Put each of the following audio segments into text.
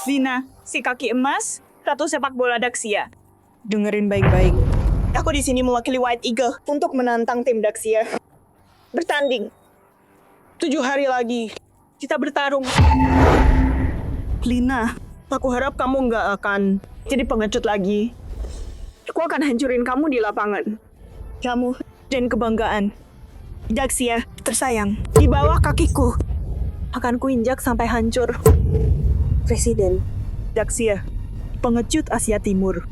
Lina, si kaki emas, ratu sepak bola Daxia. Dengerin baik-baik. Aku di sini mewakili White Eagle untuk menantang tim Daxia. Bertanding. 7 hari lagi, kita bertarung. Lina, aku harap kamu nggak akan jadi pengecut lagi. Aku akan hancurin kamu di lapangan. Kamu dan kebanggaan. Daxia, tersayang, di bawah kakiku. Akan kuinjak sampai hancur. Presiden. Daxia, pengecut Asia Timur.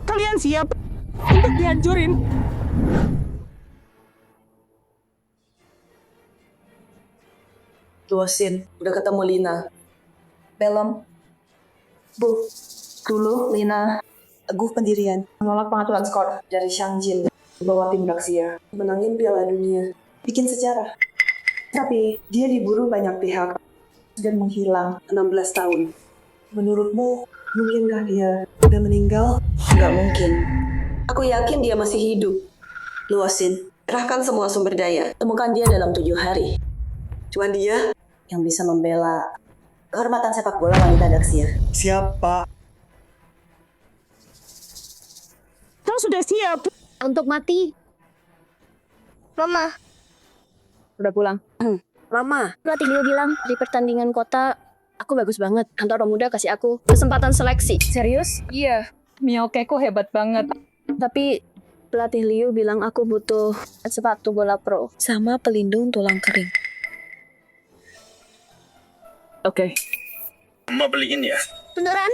Kalian siap untuk dihancurin? Luasin, udah ketemu Lina. Belum. Bu, dulu Lina teguh pendirian, menolak pengaturan skor dari Shang Jin, bawa tim Daxia, menangin Piala Dunia, bikin sejarah. Tapi dia diburu banyak pihak dan menghilang 16 tahun. Menurutmu, mungkinkah dia udah meninggal? Nggak mungkin. Aku yakin dia masih hidup. Luasin, kerahkan semua sumber daya. Temukan dia dalam 7 hari. Cuma dia yang bisa membela kehormatan sepak bola wanita Daxia. Siapa? Kau sudah siap? Untuk mati. Mama. Udah pulang? Mama. Pelatih Leo bilang di pertandingan kota aku bagus banget. Antara muda kasih aku kesempatan seleksi. Serius? Iya, Mioke kok hebat banget. Tapi pelatih Leo bilang aku butuh sepatu bola pro Sama pelindung tulang kering. Oke. Mau beliin ya? beneran.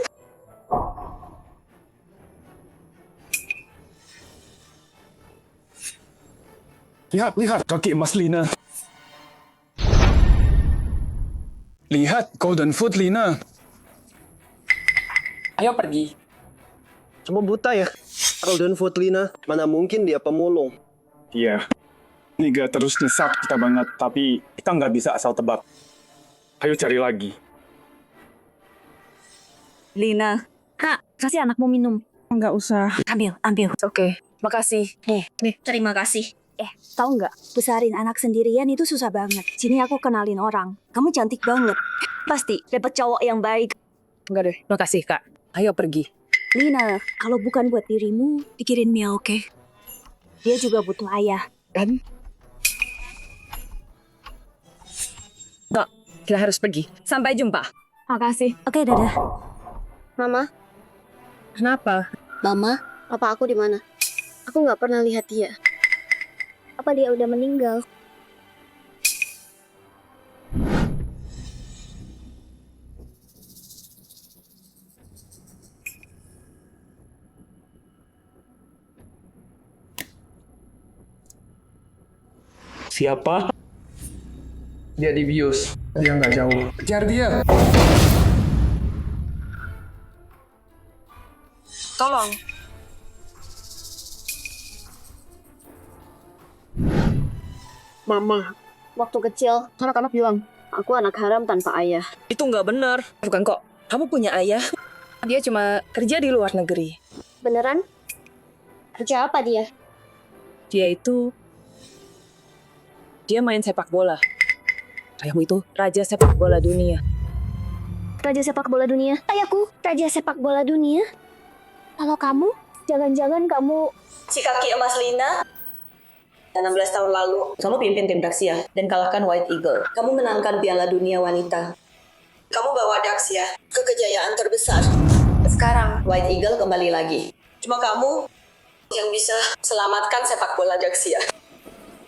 Lihat kaki emas Lina. Lihat Golden Foot Lina. Ayo pergi. Cuma buta ya. Golden Foot Lina, mana mungkin dia pemulung. Iya. Liga terus nyesap kita banget, tapi kita nggak bisa asal tebak. Ayo cari lagi. Lina, Kak, kasih anakmu minum. nggak usah. Ambil. Oke, makasih. Nih. Terima kasih. Tahu nggak? Besarin anak sendirian itu susah banget. Sini aku kenalin orang. Kamu cantik banget. Pasti dapat cowok yang baik. Enggak deh, makasih Kak. Ayo pergi. Lina, kalau bukan buat dirimu, pikirin Mia, oke? Dia juga butuh ayah. Kan? Nggak, kita harus pergi. Sampai jumpa. Makasih. Oke, dadah. Mama, Kenapa? Mama, papa aku di mana? Aku nggak pernah lihat dia. Apa dia udah meninggal? Siapa? Dia di bius. Dia nggak jauh. Kejar dia. Tolong. Mama, Waktu kecil, anak-anak bilang, aku anak haram tanpa ayah. Itu nggak benar. Bukan kok. Kamu punya ayah. Dia cuma kerja di luar negeri. Beneran? Kerja apa dia? Dia main sepak bola. Ayahmu itu raja sepak bola dunia. Raja sepak bola dunia. Ayahku, raja sepak bola dunia. Kalau kamu, jangan-jangan kamu... Si kaki emas Lina. 16 tahun lalu, kamu pimpin tim Daxia dan kalahkan White Eagle. Kamu menangkan Piala Dunia Wanita. Kamu bawa Daxia ke kejayaan terbesar. Sekarang, White Eagle kembali lagi. Cuma kamu yang bisa selamatkan sepak bola Daxia.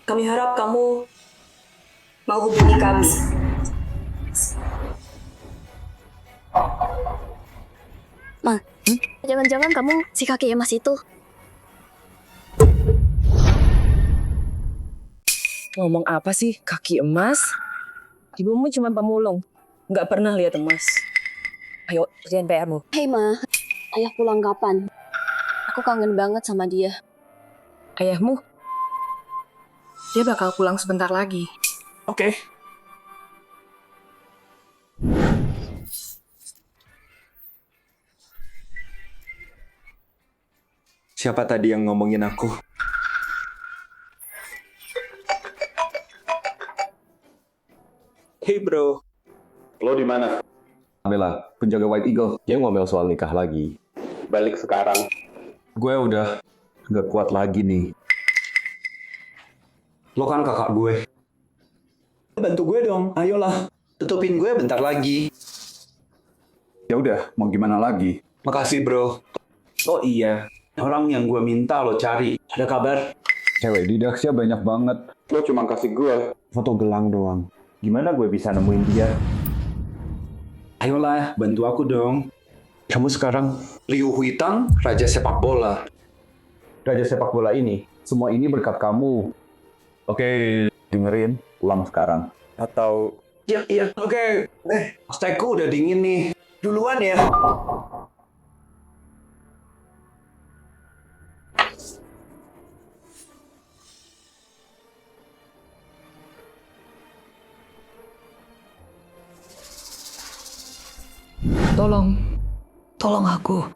Kami harap kamu mau hubungi kami. Ma, jangan-jangan kamu si kaki emas itu. Ngomong apa sih, kaki emas? Ibumu cuma pemulung, nggak pernah lihat emas. Ayo, kerjain PR-mu. Hei Ma, ayah pulang kapan? Aku kangen banget sama dia. Ayahmu? Dia bakal pulang sebentar lagi. Oke. Siapa tadi yang ngomongin aku? Hey bro, Lo di mana? Bella, penjaga White Eagle. Dia ngomel soal nikah lagi. Balik sekarang. Gue udah nggak kuat lagi nih. Lo kan kakak gue. Bantu gue dong, ayolah. Tutupin gue bentar lagi. Ya udah, mau gimana lagi? Makasih bro. Oh iya, orang yang gue minta lo cari. Ada kabar? Cewek di Daxia banyak banget. Lo cuma kasih gue foto gelang doang. Gimana gue bisa nemuin dia? Ayolah, bantu aku dong. Kamu sekarang Liu Huitang, Raja Sepak Bola. Raja sepak bola ini, semua ini berkat kamu. Oke, dengerin, pulang sekarang. Atau Iya. Oke. Steakku udah dingin nih. Duluan ya. Tolong aku.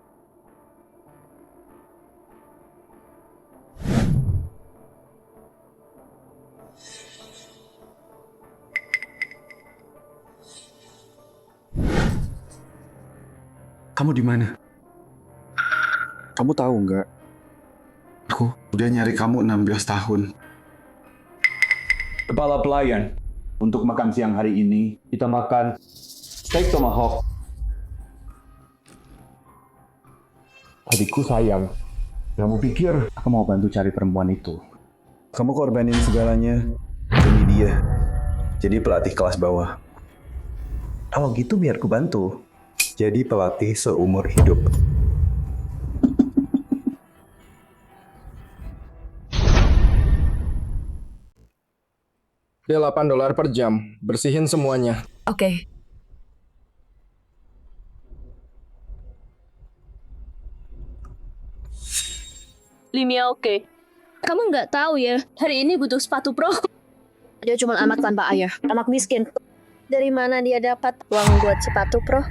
Kamu di mana? kamu tahu nggak? Aku udah nyari kamu 16 tahun. Kepala pelayan. Untuk makan siang hari ini, kita makan steak tomahawk. Adikku sayang. Kamu pikir aku mau bantu cari perempuan itu? Kamu korbanin segalanya demi dia. Jadi pelatih kelas bawah. Kalau gitu biar ku bantu. Jadi pelatih seumur hidup. Dia $8 per jam. Bersihin semuanya. Oke. Limia oke. Kamu nggak tahu ya, hari ini butuh sepatu pro. Dia cuma anak tanpa ayah, anak miskin. Dari mana dia dapat uang buat sepatu pro?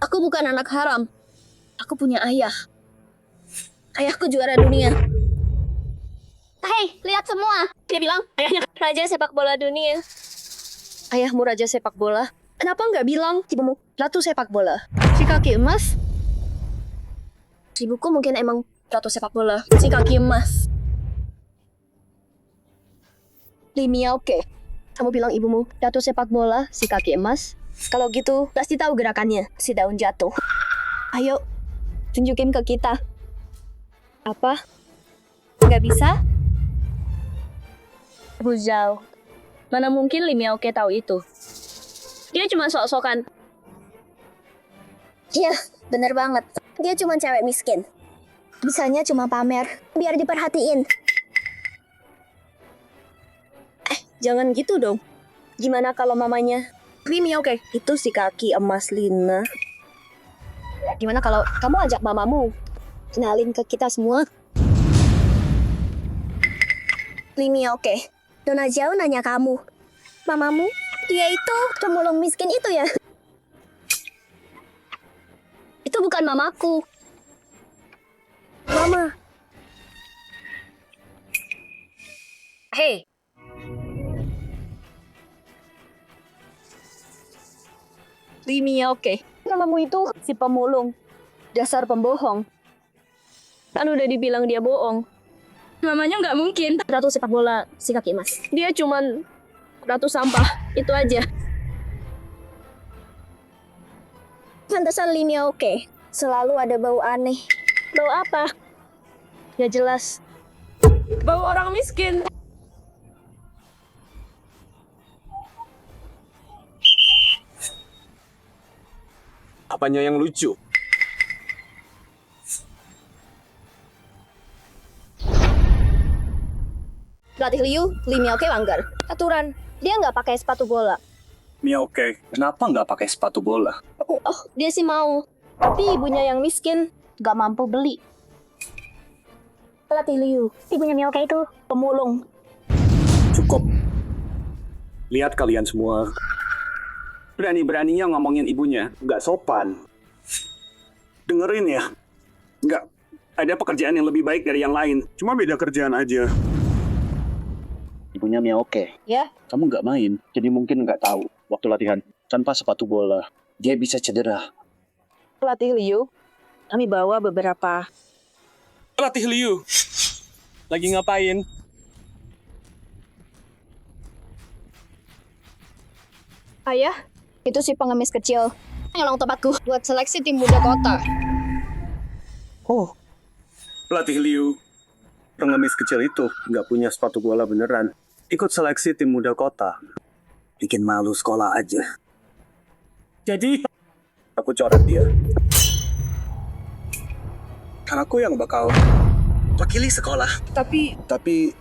Aku bukan anak haram. Aku punya ayah. Ayahku juara dunia. Hei, lihat semua. Dia bilang ayahnya Raja sepak bola dunia. ayahmu raja sepak bola. Kenapa nggak bilang ibumu ratu sepak bola? Si kaki emas? Ibuku mungkin emang ratu sepak bola. Si kaki emas. Limia oke. Kamu bilang ibumu ratu sepak bola, si kaki emas. Kalau gitu, pasti tahu gerakannya. Si daun jatuh. Ayo, tunjukin ke kita. Apa? Nggak bisa? Buzau. Mana mungkin Limia oke tahu itu. Dia cuma sok-sokan. Iya, bener banget. Dia cuma cewek miskin. Bisanya cuma pamer, biar diperhatiin. Jangan gitu dong. Gimana kalau mamanya? Limia oke. Itu si kaki emas Lina. Gimana kalau kamu ajak mamamu? Kenalin ke kita semua. Limia oke. Dona Jauh nanya kamu. Mamamu? Dia itu pemulung miskin itu ya? Itu bukan mamaku. Mama. Hei. Limia oke. Namamu itu si pemulung. Dasar pembohong. Kan udah dibilang dia bohong. Namanya nggak mungkin. Ratu sepak bola si kaki emas. Dia cuman ratu sampah. Itu aja. Pantesan Limia oke. Selalu ada bau aneh. Bau apa? Ya jelas. Bau orang miskin. Apanya yang lucu? Pelatih Liu, Limia oke langgar. Aturan, dia nggak pakai sepatu bola. Mia oke, kenapa nggak pakai sepatu bola? Oh, dia sih mau. Tapi ibunya yang miskin, nggak mampu beli. Pelatih Liu. Ibunya Mia oke itu pemulung. Cukup. Lihat kalian semua. Berani-beraninya ngomongin ibunya. Nggak sopan. Dengerin ya. Nggak. Ada pekerjaan yang lebih baik dari yang lain. Cuma beda kerjaan aja. Ibunya Mia oke. Ya. Kamu nggak main, jadi mungkin nggak tahu waktu latihan tanpa sepatu bola. Dia bisa cedera. Pelatih Liu, kami bawa beberapa. Pelatih Liu, lagi ngapain? Ayah, itu si pengemis kecil. Nyolong tempatku buat seleksi tim muda kota. Oh, pelatih Liu, pengemis kecil itu nggak punya sepatu bola beneran. Ikut seleksi tim muda kota. Bikin malu sekolah aja. Jadi, aku coret dia. Kan aku yang bakal wakili sekolah. Tapi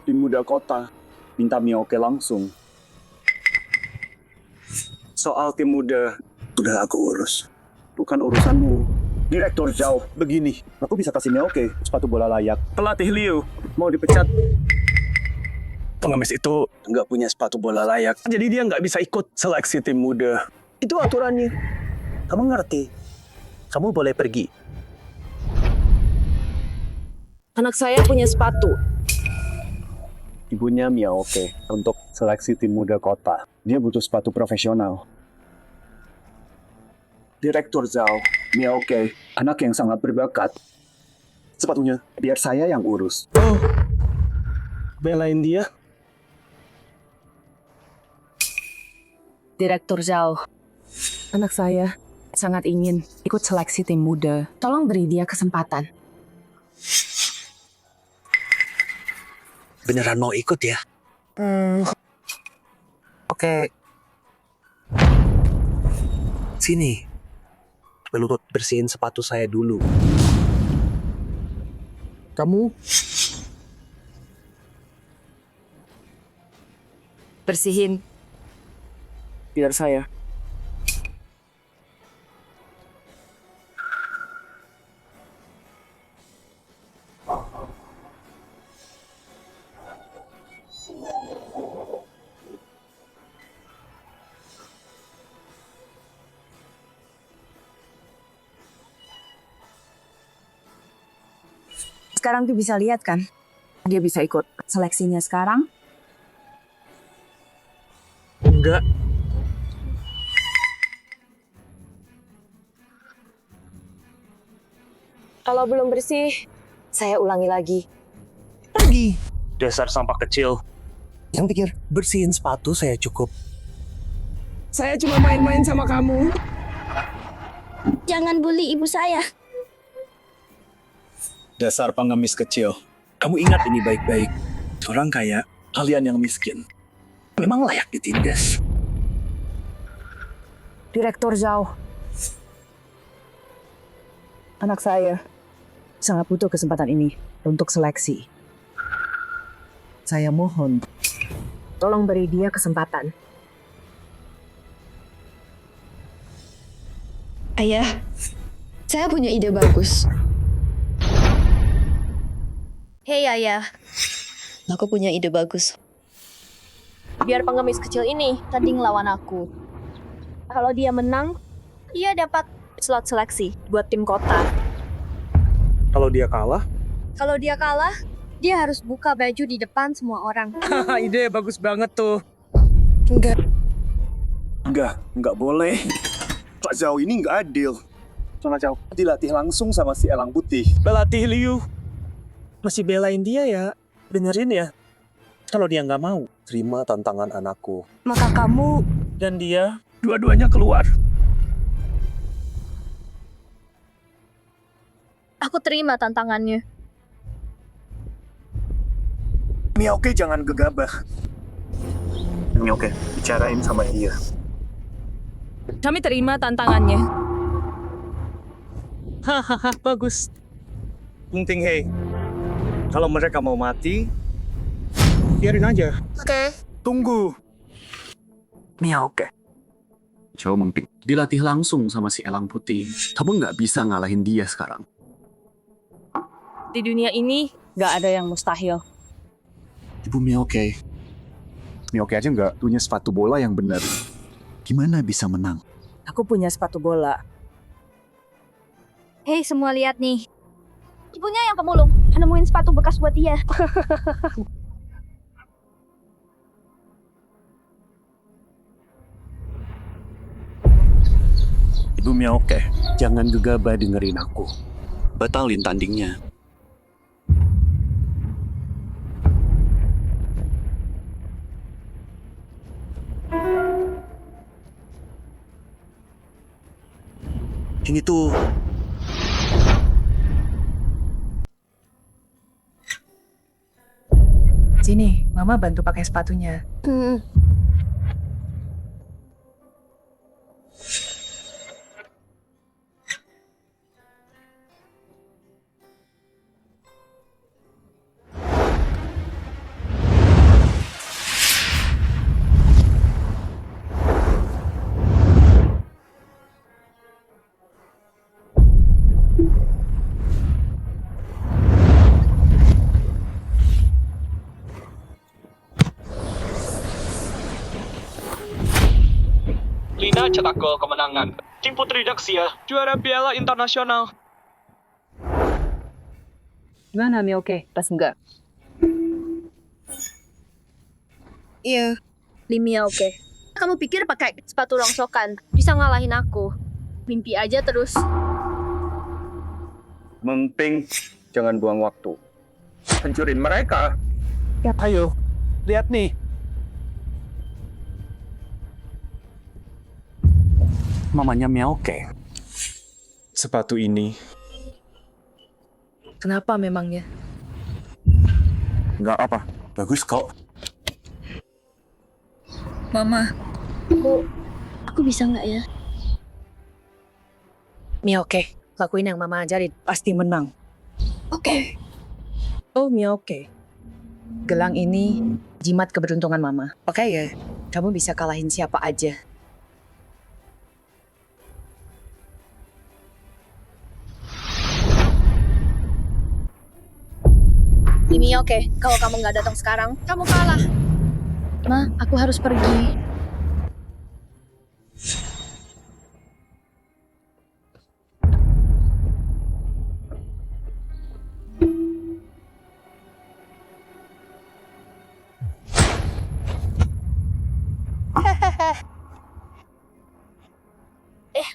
tim muda kota minta Mioke langsung. Soal tim muda, udah aku urus. Bukan urusanmu. Direktur Zhao, begini. Aku bisa kasih Mioke sepatu bola layak. Pelatih Liu mau dipecat. Pengemis itu nggak punya sepatu bola layak. Jadi dia nggak bisa ikut seleksi tim muda. Itu aturannya. Kamu ngerti? Kamu boleh pergi. Anak saya punya sepatu. Ibunya Mioke untuk seleksi tim muda kota. Dia butuh sepatu profesional. Direktur Zhao, Mioke, anak yang sangat berbakat. Sepatunya, biar saya yang urus. Oh, belain dia? Direktur Zhao, anak saya sangat ingin ikut seleksi tim muda. Tolong beri dia kesempatan. Beneran mau ikut ya? Oke. Sini. Pelutut bersihin sepatu saya dulu. Kamu Bersihin. Biar saya. Sekarang tuh bisa lihat kan? Dia bisa ikut seleksinya sekarang. Enggak. Kalau belum bersih, saya ulangi lagi. Pergi. Dasar sampah kecil. Yang pikir bersihin sepatu saya cukup. Saya cuma main-main sama kamu. Jangan bully ibu saya. Dasar pengemis kecil. Kamu ingat ini baik-baik. Orang kaya, kalian yang miskin. Memang layak ditindas. Direktur Zhao. Anak saya sangat butuh kesempatan ini untuk seleksi. Saya mohon, tolong beri dia kesempatan. Ayah, saya punya ide bagus. Hei ayah, aku punya ide bagus. Biar pengemis kecil ini tanding lawan aku. Kalau dia menang, dia dapat slot seleksi buat tim kota. Kalau dia kalah? Kalau dia kalah, dia harus buka baju di depan semua orang. Haha, ide bagus banget tuh. Enggak boleh. Pak Zhao ini enggak adil. Pak Zhao dilatih langsung sama si Elang Putih. Pelatih Liu. Masih belain dia ya. Benerin ya. Kalau dia nggak mau, terima tantangan anakku. Maka kamu Dan dia, dua-duanya keluar. Aku terima tantangannya. Mioke jangan gegabah. Mioke, bicarain sama dia. Kami terima tantangannya. Hahaha, bagus. Penting, hei. Kalau mereka mau mati, biarin aja. Oke. Tunggu. Mioke. Zhao Mengping dilatih langsung sama si Elang Putih. Kamu nggak bisa ngalahin dia sekarang. di dunia ini nggak ada yang mustahil. Ibu Mioke. Mioke aja nggak punya sepatu bola yang benar. Gimana bisa menang? Aku punya sepatu bola. Hei, semua lihat nih. Ibunya yang pemulung, nemuin sepatu bekas buat dia. Ibu Miaoke, jangan gegabah dengerin aku. Batalin tandingnya. Ini tuh Sini, Mama bantu pakai sepatunya. Lina cetak gol kemenangan. Tim putri Daxia juara Piala Internasional. Gimana, Miaoke? Pas enggak? Iya. Limia oke. Kamu pikir pakai sepatu rongsokan bisa ngalahin aku? Mimpi aja terus. Memping, jangan buang waktu. Hancurin mereka. ayo, lihat nih. Mamanya Miaoke. Sepatu ini Kenapa memangnya? nggak apa. Bagus kok. Mama. Aku bisa nggak ya? Miaoke, lakuin yang Mama ajarin. Pasti menang. Oke. Oh, Miaoke. Gelang ini jimat keberuntungan Mama. Pakai ya, kamu bisa kalahin siapa aja. Limia oke. Kalau kamu nggak datang sekarang, kamu kalah. Ma, aku harus pergi.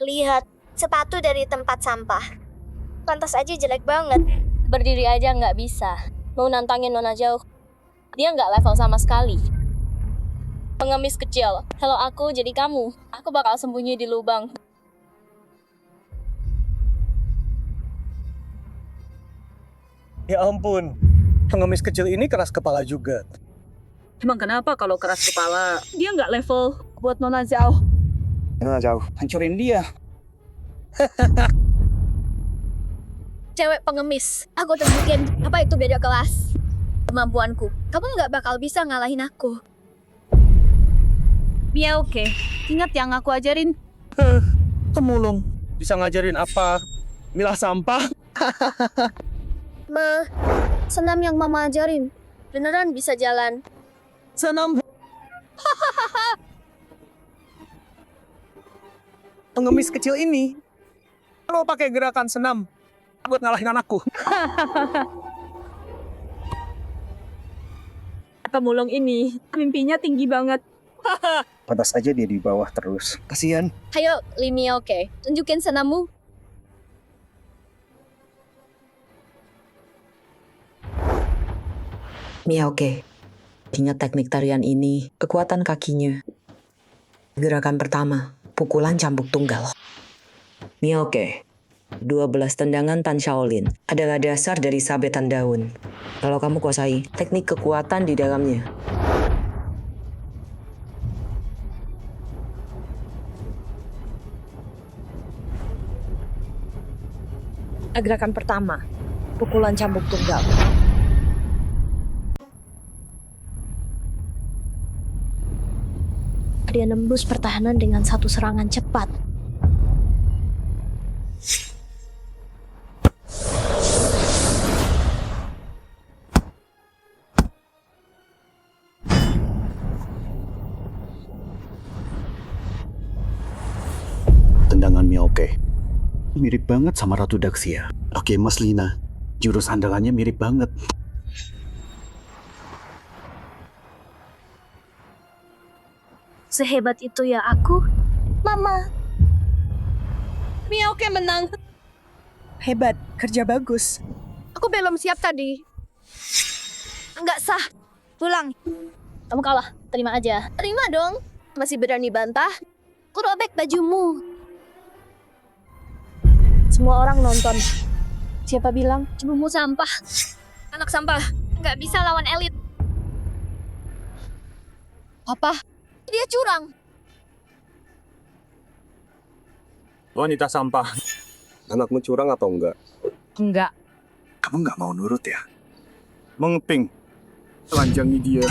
Lihat. Sepatu dari tempat sampah. Pantas aja jelek banget. Berdiri aja nggak bisa. Mau nantangin Nona jauh. Dia nggak level sama sekali. Pengemis kecil. Kalau aku jadi kamu, aku bakal sembunyi di lubang. Ya ampun, pengemis kecil ini keras kepala juga. Emang kenapa kalau keras kepala? Dia nggak level buat Nona Zhao. Nggak jauh, hancurin dia. Cewek pengemis. Aku tunjukin apa itu beda kelas. Kemampuanku. Kamu nggak bakal bisa ngalahin aku. Miaoke, ingat yang aku ajarin. Pemulung. Bisa ngajarin apa? Milah sampah? Ma, senam yang Mama ajarin. Beneran bisa jalan. Senam. Pengemis kecil ini kalau pakai gerakan senam buat ngalahin anakku. Pemulung ini mimpinya tinggi banget. Pantas aja dia di bawah terus. Kasihan. Hayo, Limia oke. Tunjukin senammu. Miaoke, ingat teknik tarian ini, kekuatan kakinya. Gerakan pertama, pukulan cambuk tunggal. Miaoke, 12 tendangan Tan Shaolin adalah dasar dari sabetan daun. Kalau kamu kuasai teknik kekuatan di dalamnya. Gerakan pertama, pukulan cambuk tunggal. Dia nembus pertahanan dengan satu serangan cepat. Tendangan Miaoke mirip banget sama Ratu Daxia. Oke, Mas Lina. Jurus andalannya mirip banget. Sehebat itu ya aku? Mama. Miaoke menang. Hebat, kerja bagus. Aku belum siap tadi. Enggak sah. Pulang. Kamu kalah. Terima aja. Terima dong. Masih berani bantah? Aku robek bajumu. Semua orang nonton. Siapa bilang? Ibumu sampah. Anak sampah. Nggak bisa lawan elit. Apa? Dia curang. Wanita sampah. Anakmu curang atau enggak? Enggak. Kamu nggak mau nurut ya? Mengeping. Telanjangi dia.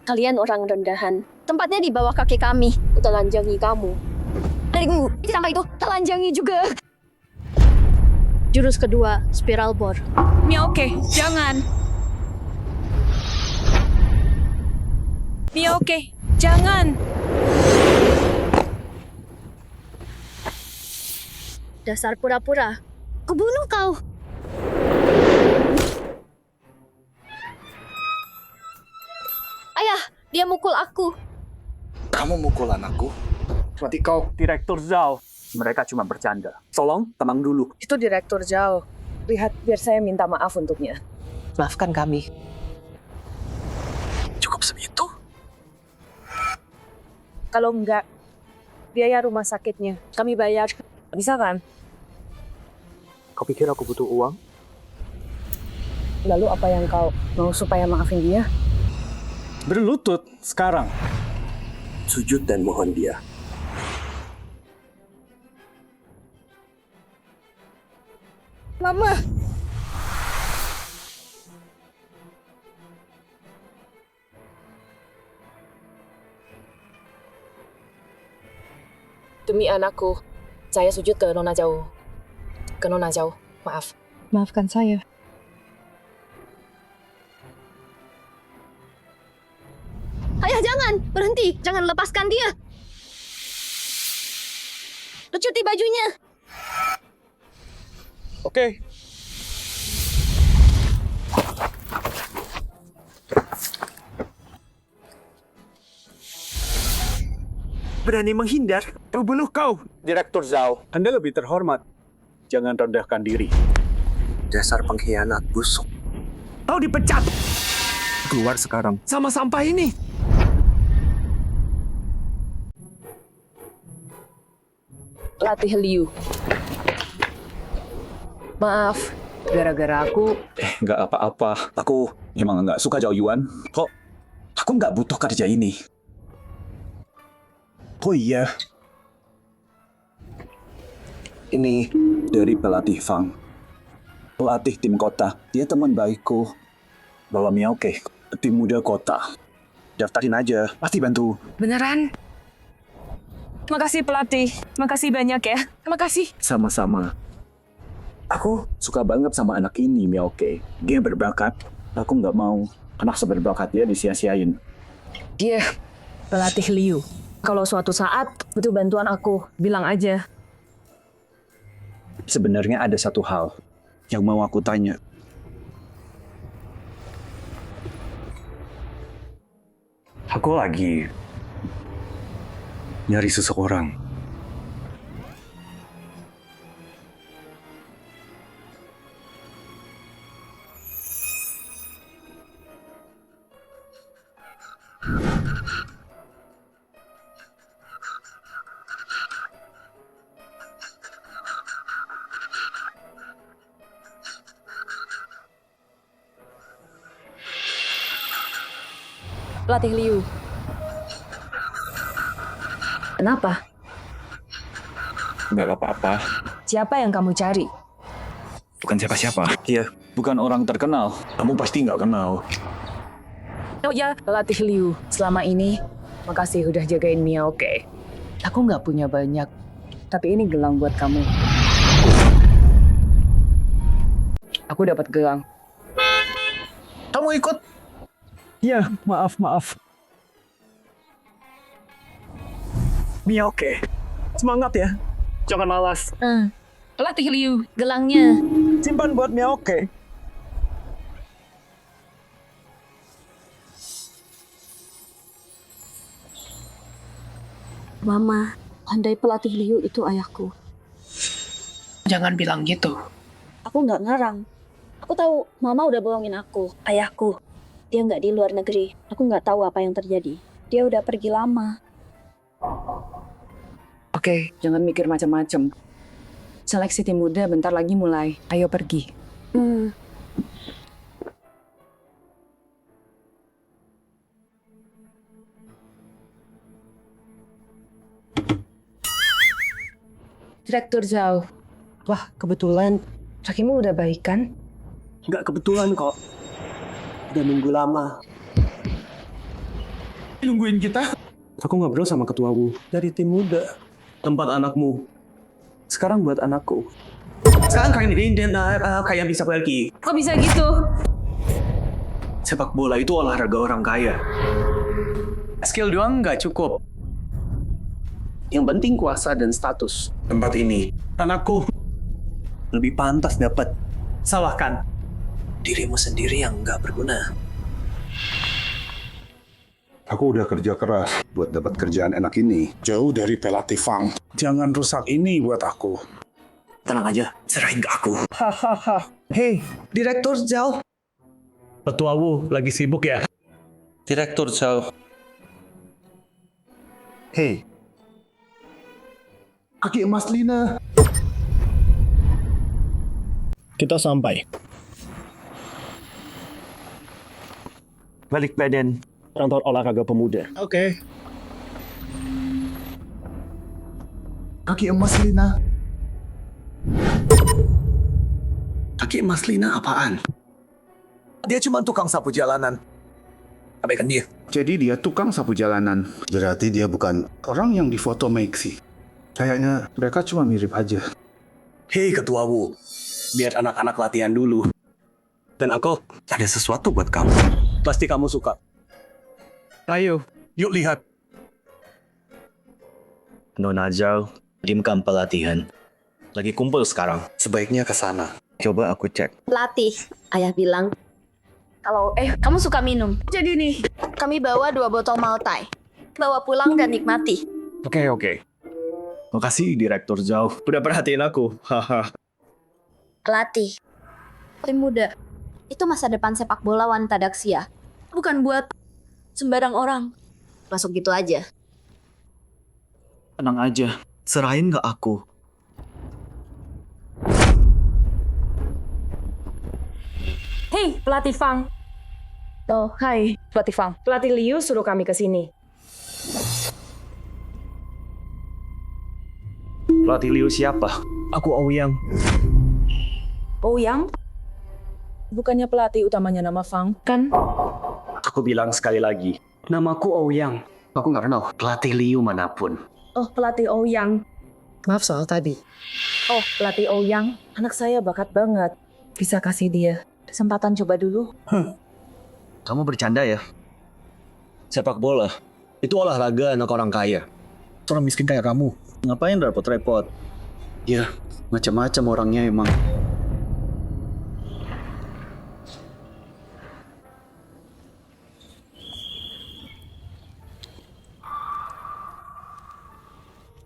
Kalian orang rendahan. Tempatnya di bawah kaki kami. Telanjangi kamu. Adikmu, sampah itu telanjangi juga. Jurus kedua, spiral bor. Miaoke, jangan. Miaoke, jangan. Dasar pura-pura. Kubunuh kau. Ayah, dia mukul aku. Kamu mukul anakku? Berarti kau Direktur Zhao. Mereka cuma bercanda. Tolong, tenang dulu. Itu Direktur Zhao. Lihat, biar saya minta maaf untuknya. Maafkan kami. Cukup segitu? Kalau enggak, biaya rumah sakitnya kami bayar. Bisa kan? Kau pikir aku butuh uang? Lalu apa yang kau mau supaya maafin dia? Berlutut sekarang. Sujud dan mohon dia. Mama. Demi anakku, saya sujud ke Nona Zhao. Ke Nona Zhao, maaf. Maafkan saya. Ayah, jangan. Berhenti. Jangan lepaskan dia. Lecuti bajunya. Oke. Berani menghindar? Bunuh kau, Direktur Zhao. Anda lebih terhormat. Jangan rendahkan diri. Dasar pengkhianat busuk. Kau dipecat. Keluar sekarang. Sama sampah ini. Latih Liu. Maaf, gara-gara aku. Nggak apa-apa. Aku emang nggak suka Zhao Yuan. Kok aku nggak butuh kerja ini. Oh iya. Ini dari pelatih Fang. Pelatih tim kota. Dia teman baikku. Bawa Miaoke, tim muda kota. Daftarin aja, pasti bantu. Beneran? Terima kasih pelatih. Terima kasih banyak ya. Terima kasih. Sama-sama. Aku suka banget sama anak ini, Miaoke. Dia berbakat. Aku nggak mau anak seberbakat dia disia-siain. Dia pelatih Liu. Kalau suatu saat butuh bantuan aku, bilang aja. Sebenarnya ada satu hal yang mau aku tanya. Aku lagi nyari seseorang. Pelatih Liu. Kenapa? Nggak apa-apa. Siapa yang kamu cari? Bukan siapa-siapa. Iya, bukan orang terkenal. Kamu pasti nggak kenal. Oh ya, pelatih Liu. Selama ini, makasih udah jagain Miaoke. Aku nggak punya banyak, tapi ini gelang buat kamu. Aku dapat gelang. Kamu ikut? Iya, maaf. Miaoke, semangat ya. Jangan malas. Pelatih Liu, gelangnya. Simpan buat Miaoke. Mama, andai pelatih Liu itu ayahku. Jangan bilang gitu. Aku nggak ngarang. Aku tahu mama udah bohongin aku, ayahku. Dia nggak di luar negeri. Aku nggak tahu apa yang terjadi. Dia udah pergi lama. Oke, jangan mikir macam-macam. Seleksi tim muda bentar lagi mulai. Ayo pergi. Direktur Zhao. Wah, kebetulan. Kakimu udah baik kan? Nggak kebetulan kok. Udah nunggu lama. Nungguin kita? Aku ngobrol sama ketua Wu dari tim muda. Tempat anakmu. Sekarang buat anakku. Sekarang kalian ini kayak bisa pergi. Kok bisa gitu? Sepak bola itu olahraga orang kaya. Skill doang nggak cukup. Yang penting kuasa dan status. Tempat ini, anakku lebih pantas dapat. Salahkan. Dirimu sendiri yang nggak berguna. Aku udah kerja keras buat dapat kerjaan enak ini. Jauh dari pelatih Fang. Jangan rusak ini buat aku. Tenang aja, serahin ke aku. Hahaha. Hei, Direktur Zhao. Ketua Wu lagi sibuk ya? Direktur Zhao. Hei, kaki emas Lina. Kita sampai. Balik badan. Kantor olahraga pemuda. Oke. Kaki emas Lina. Kaki emas Lina apaan? Dia cuma tukang sapu jalanan. Abaikan dia. Jadi dia tukang sapu jalanan. Berarti dia bukan orang yang difoto Maxi. Kayaknya mereka cuma mirip aja. Hei ketua Wu, biar anak-anak latihan dulu. Dan aku ada sesuatu buat kamu. Pasti kamu suka. Ayo, yuk lihat. Nona Zhao, dimkan pelatihan. Lagi kumpul sekarang. Sebaiknya ke sana. Coba aku cek. Pelatih, ayah bilang. Kalau kamu suka minum. Jadi nih, kami bawa 2 botol Maltai. Bawa pulang dan nikmati. Oke. Makasih Direktur Zhao. Udah perhatiin aku. Haha. Pelatih, tim muda. Itu masa depan sepak bola wanita Daxia. Bukan buat sembarang orang. Masuk gitu aja. Tenang aja, serahin ke aku. Hei, pelatih Fang. Oh, hai, pelatih Fang. Pelatih Liu suruh kami ke sini. Pelatih Liu siapa? Aku Ouyang. Ouyang? Bukannya pelatih utamanya nama Fang, kan? Aku bilang sekali lagi. Namaku Ouyang. Aku nggak kenal pelatih Liu manapun. Oh, pelatih Ouyang. Maaf soal tadi. Oh, pelatih Ouyang. Anak saya bakat banget. Bisa kasih dia kesempatan coba dulu. Kamu bercanda ya? Sepak bola itu olahraga anak orang kaya. Orang miskin kayak kamu. Ngapain repot-repot? Ya, macam-macam orangnya emang.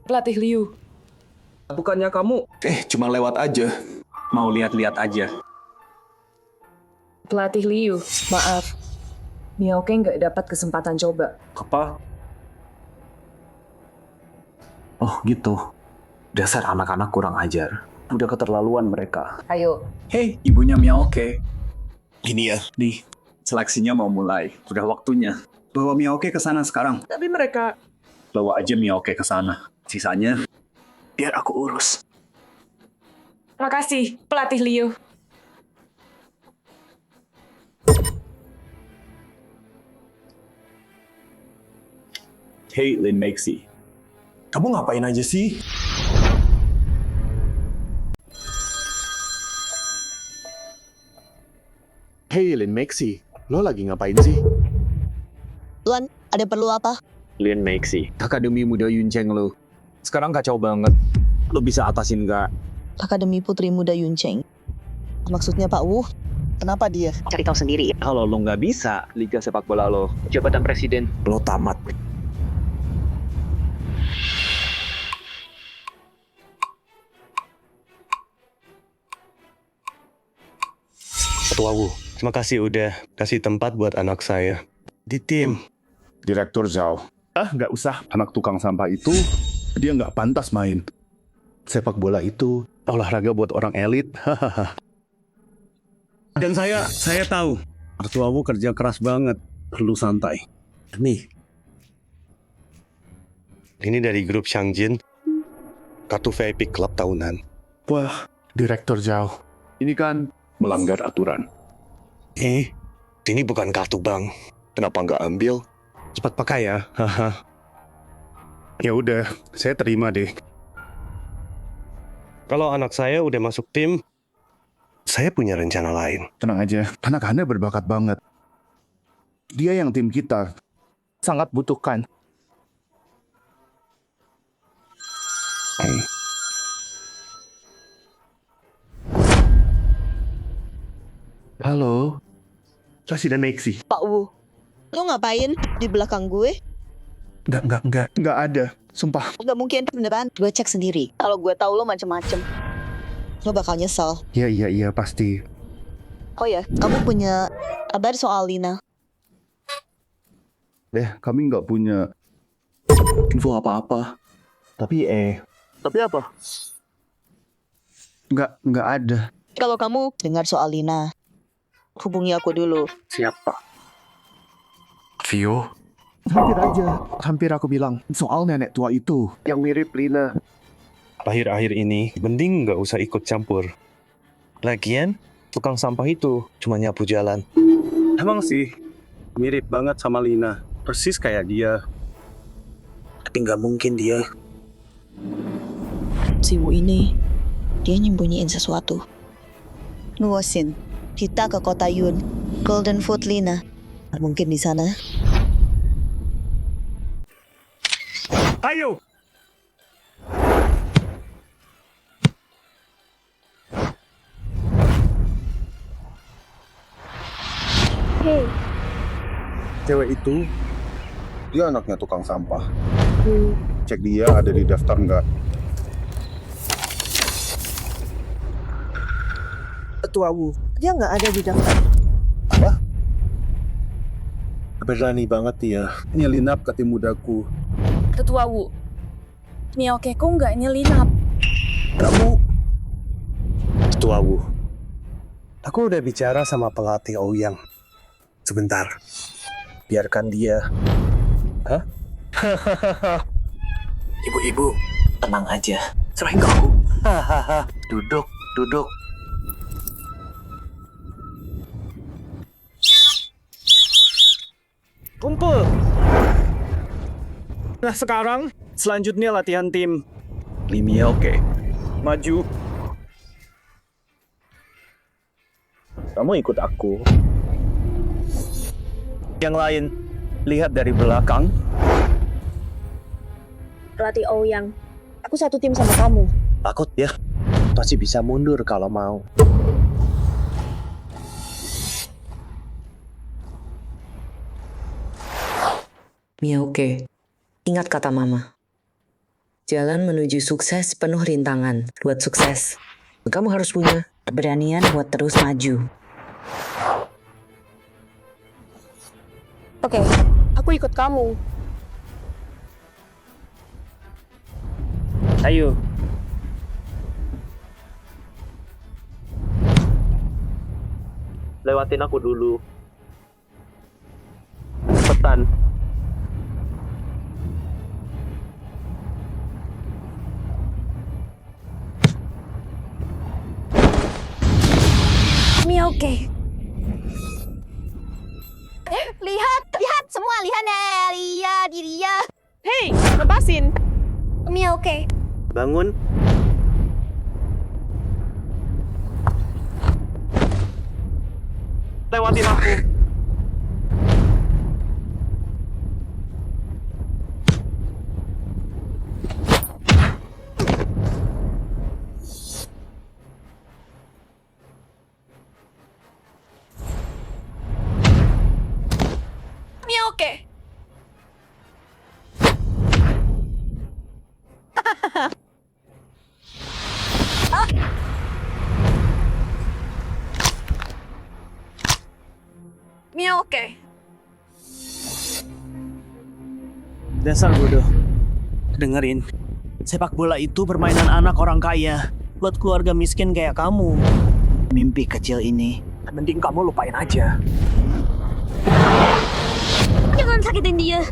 Pelatih Liu. Bukannya kamu? Cuma lewat aja. Mau lihat-lihat aja. Pelatih Liu, maaf. Miaoke nggak dapat kesempatan coba. Apa? Oh gitu. Dasar anak-anak kurang ajar. Udah keterlaluan mereka. Ayo. Hei, ibunya Miaoke. Gini ya, nih. Seleksinya mau mulai. Udah waktunya. Bawa Miaoke ke sana sekarang. Tapi mereka... Bawa aja Miaoke ke sana. Sisanya, biar aku urus. Makasih, pelatih Liu. Hey, Lin Maxi. Kamu ngapain aja sih? Hey Lin Maxi, lo lagi ngapain sih? Tuan, ada perlu apa? Lin Maxi, Akademi Muda Yuncheng lo. Sekarang kacau banget. Lo bisa atasin nggak? Akademi Putri Muda Yuncheng. Maksudnya Pak Wu? Kenapa dia? Cari tahu sendiri. Kalau lo nggak bisa, Liga Sepak Bola lo, jabatan presiden, lo tamat. Ketua Wu, terima kasih udah kasih tempat buat anak saya di tim. Direktur Zhao. Nggak usah. Anak tukang sampah itu, dia nggak pantas main. Sepak bola itu olahraga buat orang elit. Dan saya tahu, Ketua Wu kerja keras banget, perlu santai. Nih, ini dari grup Shangjin, kartu VIP klub tahunan. Wah, Direktur Zhao. Ini kan melanggar aturan. Ini bukan kartu bank. Kenapa nggak ambil? Cepat pakai ya. Ya udah, saya terima deh. Kalau anak saya udah masuk tim, saya punya rencana lain. Tenang aja, anak Anda berbakat banget. Dia yang tim kita sangat butuhkan. Halo, Presiden Maxi. Pak Wu, lo ngapain di belakang gue? Nggak ada. Sumpah. Nggak mungkin, beneran. Gue cek sendiri. Kalau gue tahu lo macem-macem, lo bakal nyesel. Iya, pasti. Oh ya, kamu punya kabar soal Lina? Kami nggak punya info apa-apa. Tapi apa? Nggak ada. Kalau kamu dengar soal Lina, hubungi aku dulu. Siapa? Vio? Hampir aku bilang soal nenek tua itu yang mirip Lina. Akhir-akhir ini, mending nggak usah ikut campur. Lagian, tukang sampah itu cuma nyapu jalan. Emang sih, mirip banget sama Lina. Persis kayak dia. Tapi nggak mungkin dia. Si Wu ini, dia nyembunyiin sesuatu. Nuosin, kita ke kota Yun, Golden Foot Lina. Mungkin di sana. Ayo! Hey. Cewek itu, dia anaknya tukang sampah. Cek dia ada di daftar nggak? Ketua Wu, dia nggak ada di daftar. Apa? Berani banget dia. Nyelinap ke tim mudaku. Ketua Wu, Miaoke kok nggak nyelinap? Kamu... Ketua Wu, aku udah bicara sama pelatih Ouyang. Sebentar. Biarkan dia. Hah? Ibu-ibu, tenang aja. Serahin ke aku. Duduk. Kumpul. Nah sekarang, selanjutnya latihan tim. Limia oke. Maju. Kamu ikut aku. Yang lain, lihat dari belakang. Pelatih Ouyang, aku satu tim sama kamu. Takut ya? Pasti bisa mundur kalau mau. Miaoke, ingat kata mama. Jalan menuju sukses penuh rintangan. Buat sukses, kamu harus punya keberanian buat terus maju. Oke, aku ikut kamu. Ayo. Lewatin aku dulu. Cepetan. Miaoke. Lihat semua, lihat dia. Hei, lepasin. Miaoke. Bangun. Lewatin aku. Miaoke. Miaoke. Dasar bodoh. Dengerin, sepak bola itu permainan anak orang kaya. Buat keluarga miskin kayak kamu. Mimpi kecil ini, mending kamu lupain aja. Jangan sakitin dia.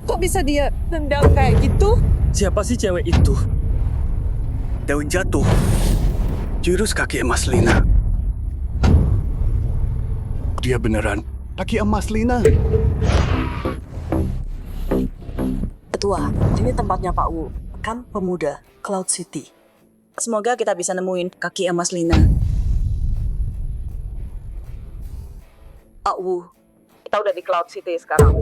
Kok bisa dia tendang kayak gitu? Siapa sih cewek itu? Daun jatuh. Jurus kaki emas Lina. Dia beneran kaki emas Lina. Ketua, ini tempatnya Pak Wu, kan pemuda, Cloud City. Semoga kita bisa nemuin kaki emas Lina. Pak Wu, kita udah di Cloud City sekarang.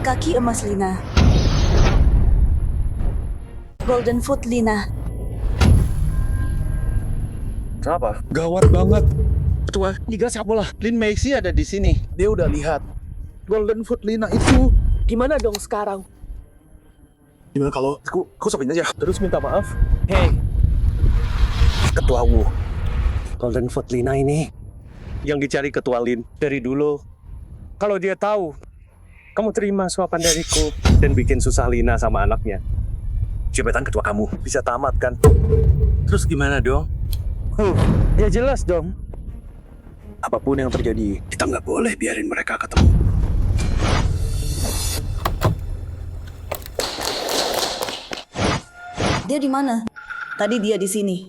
Kaki emas Lina. Golden Foot Lina. Kenapa? Gawat banget. Ketua, Liga sepak bola. Lin Macy ada di sini. Dia udah lihat. Golden Foot Lina itu. Gimana dong sekarang? Gimana kalau aku sopin aja, terus minta maaf? Hey, Ketua Wu. Golden Foot Lina ini yang dicari Ketua Lin dari dulu. Kalau dia tahu kamu terima suapan dariku dan bikin susah Lina sama anaknya, jabatan ketua kamu bisa tamat kan? Terus gimana dong? Ya jelas dong. Apapun yang terjadi, kita nggak boleh biarin mereka ketemu. Dia di mana? Tadi dia di sini.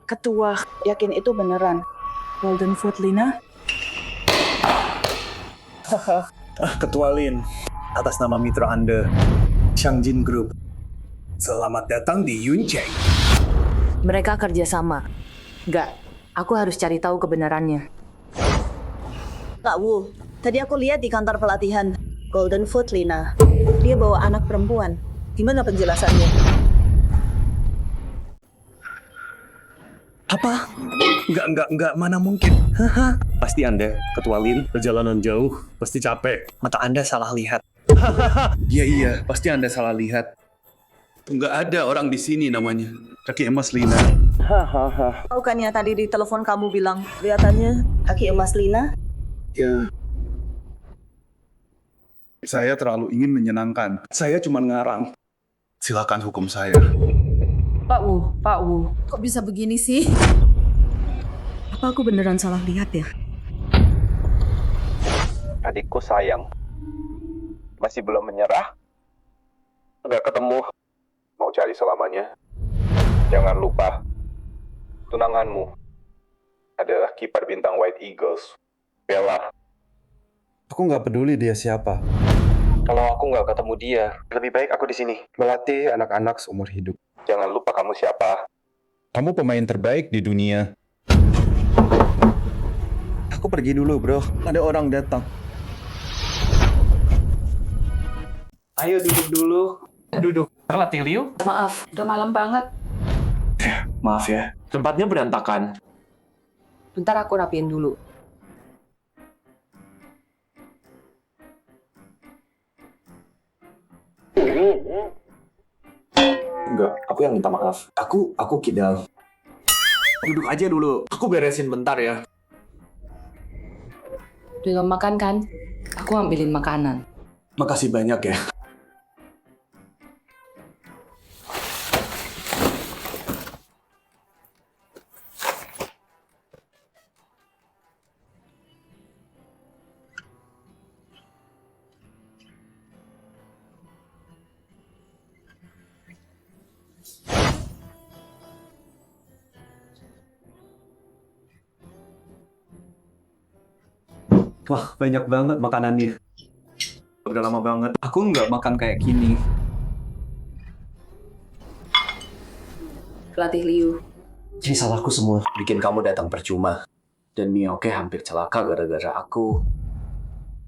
Ketua, yakin itu beneran? Golden Foot Lina? Ketua Lin, atas nama mitra Anda, Changjin Group, selamat datang di Yuncheng. Mereka kerjasama. Enggak, aku harus cari tahu kebenarannya. Kak Wu, tadi aku lihat di kantor pelatihan Golden Foot Lina. Dia bawa anak perempuan. Gimana penjelasannya? Apa? Enggak, mana mungkin. Pasti Anda, Ketua Lin, perjalanan jauh, pasti capek. Mata Anda salah lihat. Iya, pasti Anda salah lihat. Enggak ada orang di sini namanya kaki emas Lina. Bukannya tadi di telepon kamu bilang kelihatannya kaki emas Lina? Ya. Saya terlalu ingin menyenangkan. Saya cuma ngarang. Silakan hukum saya. Pak Wu. Kok bisa begini sih? Apa aku beneran salah lihat ya? Adikku sayang. Masih belum menyerah? Udah ketemu. Mau cari selamanya? Jangan lupa, tunanganmu adalah kiper bintang White Eagles, Bella. Aku nggak peduli dia siapa. Kalau aku nggak ketemu dia, lebih baik aku di sini melatih anak-anak seumur hidup. Jangan lupa kamu siapa. Kamu pemain terbaik di dunia. Aku pergi dulu, bro. Ada orang datang. Ayo duduk dulu. Duduk. Terlatih, Liu. Maaf, udah malam banget. Maaf ya. Tempatnya berantakan. Bentar aku rapiin dulu. Enggak, aku yang minta maaf. Aku kidal. Duduk aja dulu. Aku beresin bentar ya. Belum makan kan? Aku ambilin makanan. Makasih banyak ya. Wah, banyak banget makanannya. Udah lama banget. Aku nggak makan kayak gini. Pelatih Liu. Ini salahku semua. Bikin kamu datang percuma. Dan Miaoke hampir celaka gara-gara aku.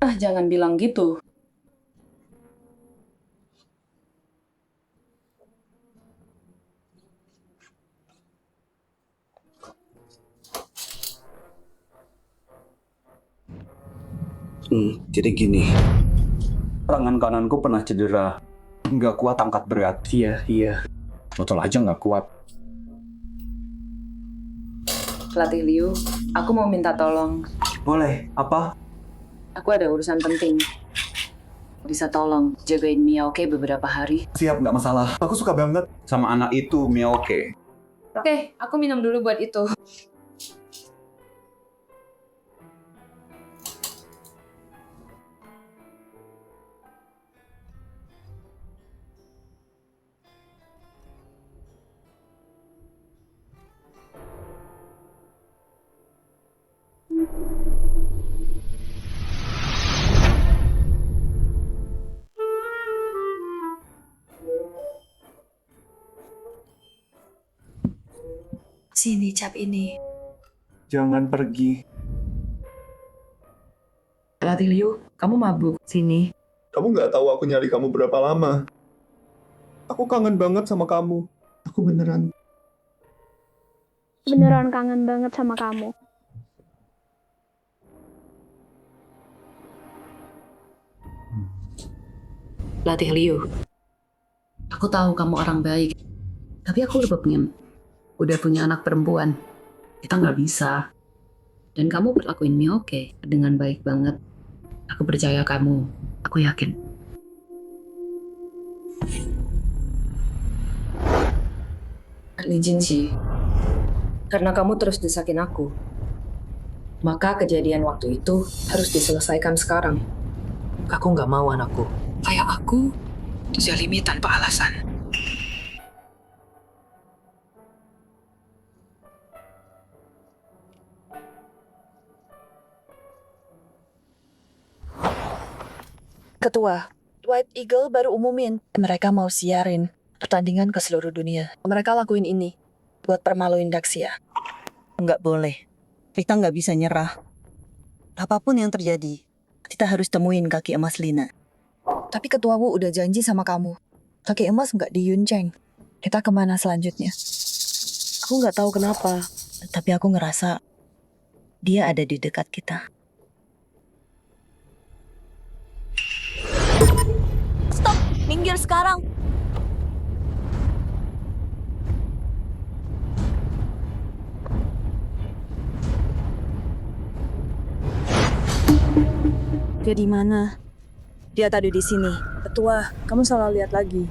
Jangan bilang gitu. Jadi gini. Tangan kananku pernah cedera. Nggak kuat angkat berat. Iya. Total aja nggak kuat. Pelatih Liu, aku mau minta tolong. Boleh. Apa? Aku ada urusan penting. Bisa tolong jagain Miaoke beberapa hari? Siap, nggak masalah. Aku suka banget sama anak itu, Miaoke. Oke, aku minum dulu buat itu. Sini, cap ini. Jangan pergi. Pelatih Liu, kamu mabuk. Sini. Kamu nggak tahu aku nyari kamu berapa lama. Aku kangen banget sama kamu. Aku beneran. Beneran kangen banget sama kamu. Pelatih Liu, aku tahu kamu orang baik. Tapi aku udah punya anak perempuan. Kita nggak bisa. Dan kamu perlakuin Miaoke dengan baik banget. Aku percaya kamu. Aku yakin. Li Jinxi, karena kamu terus desakin aku, maka kejadian waktu itu harus diselesaikan sekarang. Aku nggak mau anakku kayak aku dizalimi tanpa alasan. Ketua, White Eagle baru umumin mereka mau siarin pertandingan ke seluruh dunia. Mereka lakuin ini buat permaluin Daxia. Nggak boleh. Kita nggak bisa nyerah. Apapun yang terjadi, kita harus temuin kaki emas Lina. Tapi Ketua Wu udah janji sama kamu. Kaki emas nggak di Yuncheng. Kita kemana selanjutnya? Aku nggak tahu kenapa, tapi aku ngerasa dia ada di dekat kita. Stop! Minggir sekarang! Dia di mana? Dia tadi di sini. Ketua, kamu salah lihat lagi.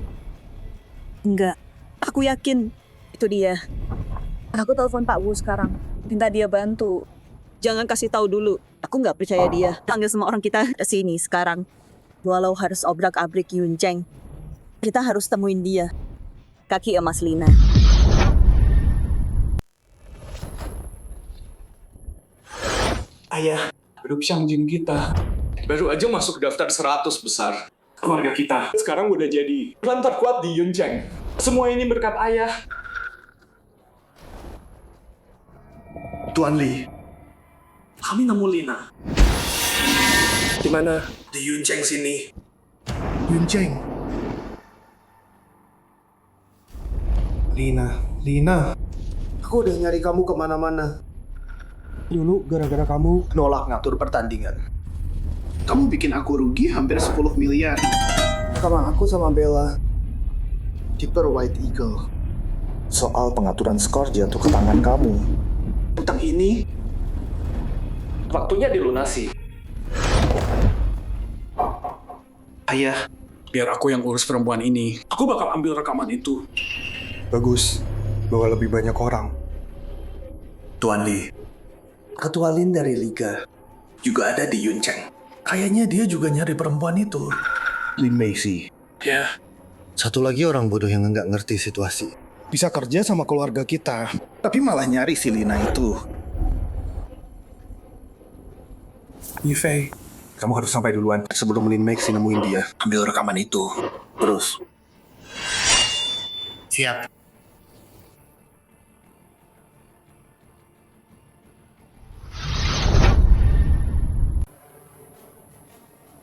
Enggak. Aku yakin itu dia. Aku telepon Pak Wu sekarang. Minta dia bantu. Jangan kasih tahu dulu. Aku nggak percaya dia. Panggil semua orang kita ke sini sekarang. Walau harus obrak-abrik Yuncheng, kita harus temuin dia. Kaki emas Lina. Ayah, grup Shangjin kita baru aja masuk daftar 100 besar. Keluarga kita sekarang udah jadi klan terkuat di Yuncheng. Semua ini berkat ayah. Tuan Li, kami nemu Lina. Di mana? Di Yuncheng sini. Yuncheng. Lina. Aku udah nyari kamu kemana-mana. Dulu gara-gara kamu nolak ngatur pertandingan. Kamu bikin aku rugi hampir 10 miliar. Sama aku sama Bella. Keeper White Eagle. Soal pengaturan skor jatuh ke tangan kamu. Utang ini waktunya dilunasi. Ayah, biar aku yang urus perempuan ini. Aku bakal ambil rekaman itu. Bagus. Bawa lebih banyak orang. Tuan Li, Ketua Lin dari Liga juga ada di Yuncheng. Kayaknya dia juga nyari perempuan itu. Lin Macy. Ya. Satu lagi orang bodoh yang nggak ngerti situasi. Bisa kerja sama keluarga kita, tapi malah nyari si Lina itu. Yifei, kamu harus sampai duluan sebelum Lin Maxi nemuin dia. Ambil rekaman itu. Terus. Siap.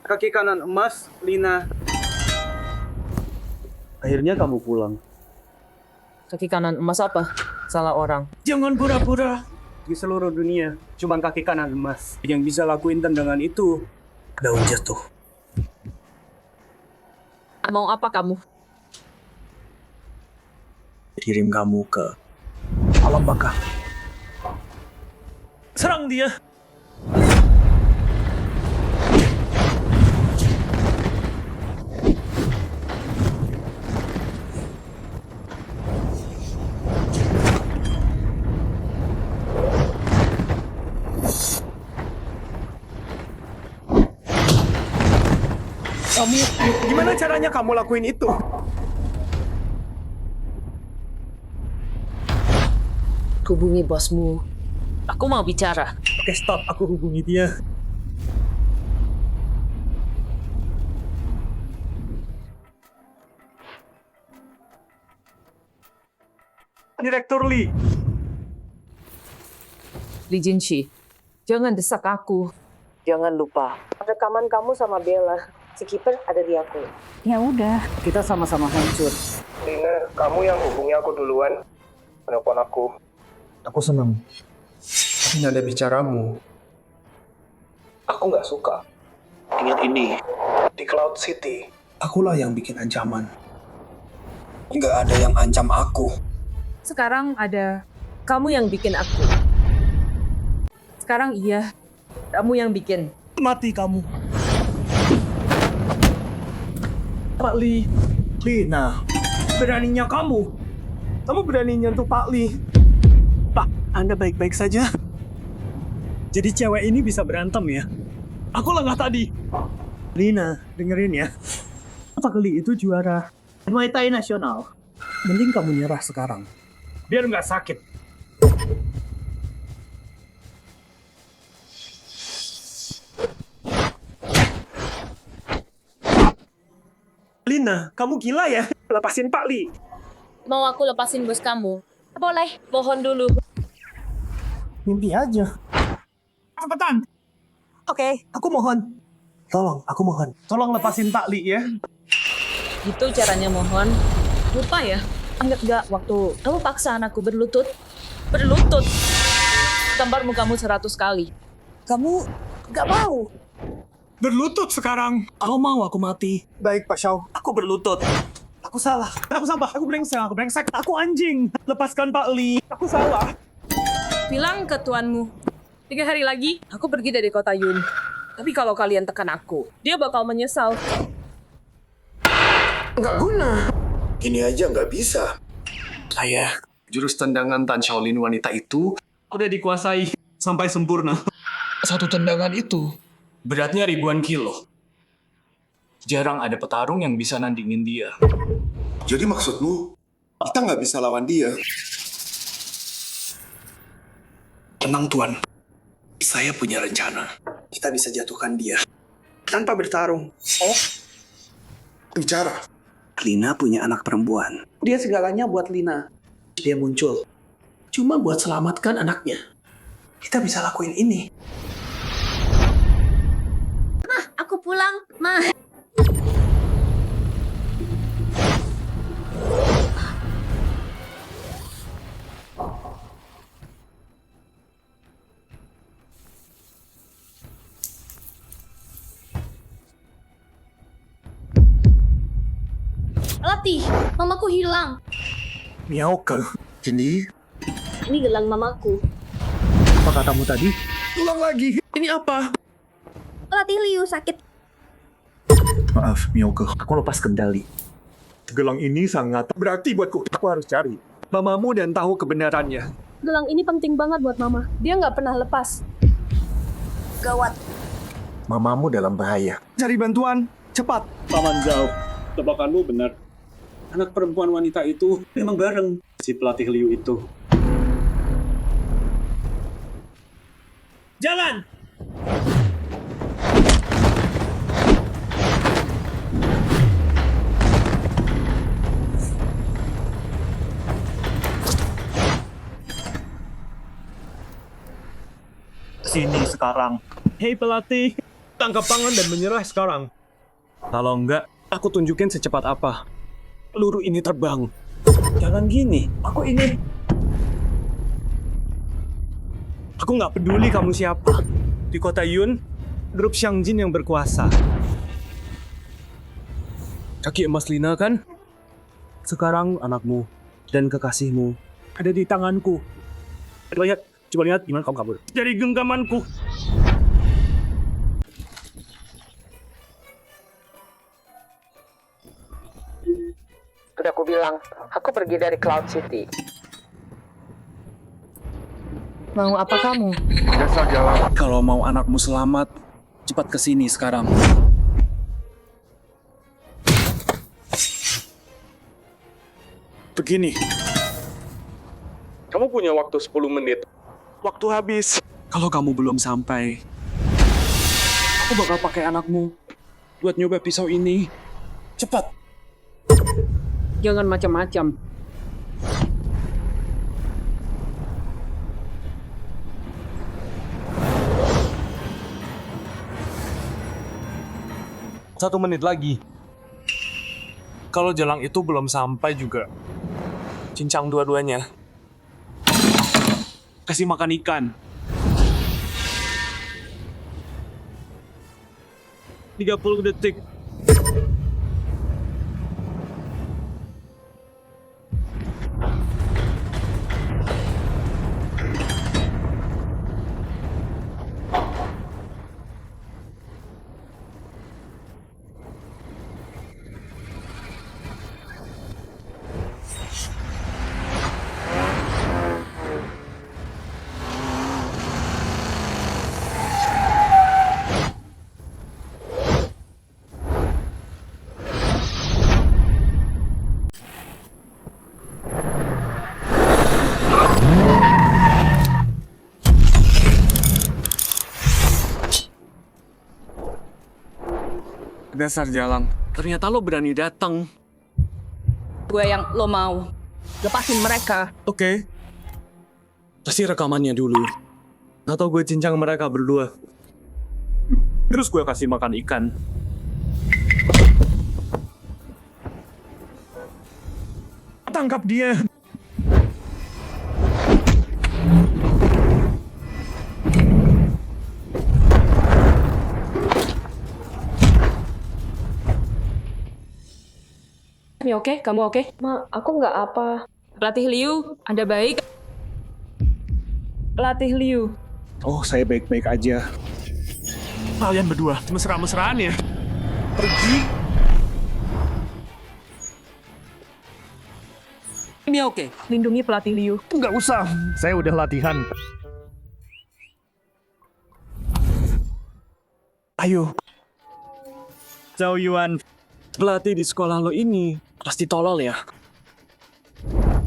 Kaki kanan emas, Lina. Akhirnya kamu pulang. Kaki kanan emas apa? Salah orang. Jangan pura-pura. Di seluruh dunia, cuma kaki kanan emas yang bisa lakuin tendangan itu. Daun jatuh. Mau apa kamu? Kirim kamu ke alam baka. Serang dia! Gimana caranya kamu lakuin itu? Hubungi bosmu. Aku mau bicara. Oke, stop. Aku hubungi dia. Direktur Lee. Lee Jinshi, jangan desak aku. Jangan lupa, rekaman kamu sama Bella. Si kiper ada di aku. Ya udah, kita sama-sama hancur. Lina, kamu yang hubungi aku duluan. Menelpon aku. Aku senang. Ini ada bicaramu. Aku nggak suka. Ingat ini, di Cloud City, akulah yang bikin ancaman. Nggak ada yang ancam aku. Sekarang ada kamu yang bikin aku. Sekarang iya, kamu yang bikin. Mati kamu. Pak Lee. Lina, beraninya kamu. Kamu berani nyentuh Pak Lee. Pak, Anda baik-baik saja? Jadi cewek ini bisa berantem ya? Aku lengah tadi. Lina, dengerin ya. Pak Lee itu juara Muay Thai nasional. Mending kamu nyerah sekarang. Biar nggak sakit. Lina, kamu gila ya? Lepasin Pak Lee. Mau aku lepasin bos kamu? Boleh, mohon dulu. Mimpi aja. Cepetan. Oke, aku mohon. Tolong, aku mohon. Tolong lepasin Pak Lee ya. Itu caranya mohon. Lupa ya? Anggap gak waktu kamu paksa anakku berlutut? Berlutut. Tampar mukamu 100 kali. Kamu gak mau. Berlutut sekarang. Aku mau aku mati. Baik, Pak Xiao. Aku berlutut. Aku salah. Aku sampah. Aku brengsek. Aku anjing. Lepaskan Pak Lee. Aku salah. Bilang ke tuanmu. 3 hari lagi, aku pergi dari kota Yun. Tapi kalau kalian tekan aku, dia bakal menyesal. Nggak guna. Gini aja nggak bisa. Ayah, jurus tendangan Tan Shaolin wanita itu Udah dikuasai sampai sempurna. satu tendangan itu beratnya ribuan kilo. Jarang ada petarung yang bisa nandingin dia. Jadi maksudmu, kita nggak bisa lawan dia? Tenang Tuan. Saya punya rencana. Kita bisa jatuhkan dia. Tanpa bertarung. Bicara. Lina punya anak perempuan. Dia segalanya buat Lina. Dia muncul. Cuma buat selamatkan anaknya. Kita bisa lakuin ini. Mah, aku pulang. Mah. Latih, mamaku hilang. Miaoke. Jadi, Ini gelang mamaku. apa katamu tadi? Ulang lagi. Ini apa? Latih Liu sakit. Maaf, Miyoke. Aku lepas kendali. Gelang ini sangat berarti buatku. Aku harus cari. Mamamu dan tahu kebenarannya. Gelang ini penting banget buat mama. Dia nggak pernah lepas. Gawat. Mamamu dalam bahaya. Cari bantuan. Cepat. Paman Zhao, tebakanmu benar. Anak perempuan wanita itu memang bareng si pelatih Liu itu. Jalan! Sini sekarang. Hei pelatih, tangkap tangan dan menyerah sekarang. Kalau enggak, aku tunjukin secepat apa. Peluru ini terbang. Jangan gini, aku ini. Aku nggak peduli kamu siapa. Di kota Yun, grup Xiangjin yang berkuasa. Kaki emas Lina kan? Sekarang anakmu dan kekasihmu ada di tanganku. Coba lihat gimana kamu kabur. Dari genggamanku. Udah aku bilang, aku pergi dari Cloud City. Mau apa kamu? Dasar jalan. Kalau mau anakmu selamat, cepat kesini sekarang. Begini. Kamu punya waktu 10 menit. Waktu habis. Kalau kamu belum sampai, aku bakal pakai anakmu buat nyoba pisau ini. Cepat. Jangan macam-macam. Satu menit lagi. Kalau jalang itu belum sampai juga, cincang dua-duanya. Kasih makan ikan. 30 detik. Dasar jalang. Ternyata lo berani datang. Gue yang lo mau. Lepasin mereka. Oke. Kasih rekamannya dulu. Atau gue cincang mereka berdua. Terus gue kasih makan ikan. Tangkap dia. Kamu oke? Kamu oke? Ma, aku nggak apa. Pelatih Liu, Anda baik? Pelatih Liu. Oh, saya baik-baik aja. Kalian berdua mesra-mesraan ya? Pergi. Ini oke. Lindungi pelatih Liu. Nggak usah. Saya udah latihan. Ayo. Zhao Yuan, pelatih di sekolah lo ini pasti tolol ya?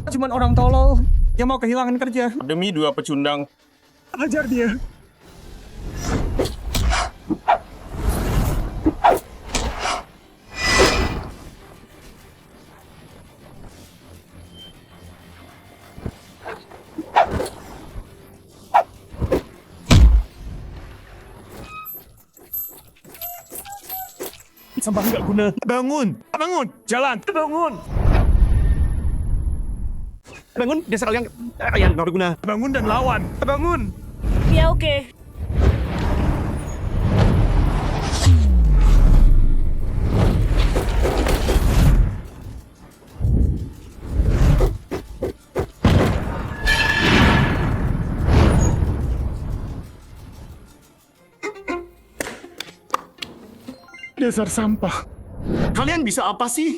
Cuman orang tolol yang mau kehilangan kerja. Demi 2 pecundang. Ajar dia. Sampah nggak guna. Bangun! Bangun! Jalan! Bangun! Bangun, dasar kalian nggak berguna. Bangun dan lawan. Bangun! Ya oke. Dasar sampah. Kalian bisa apa sih?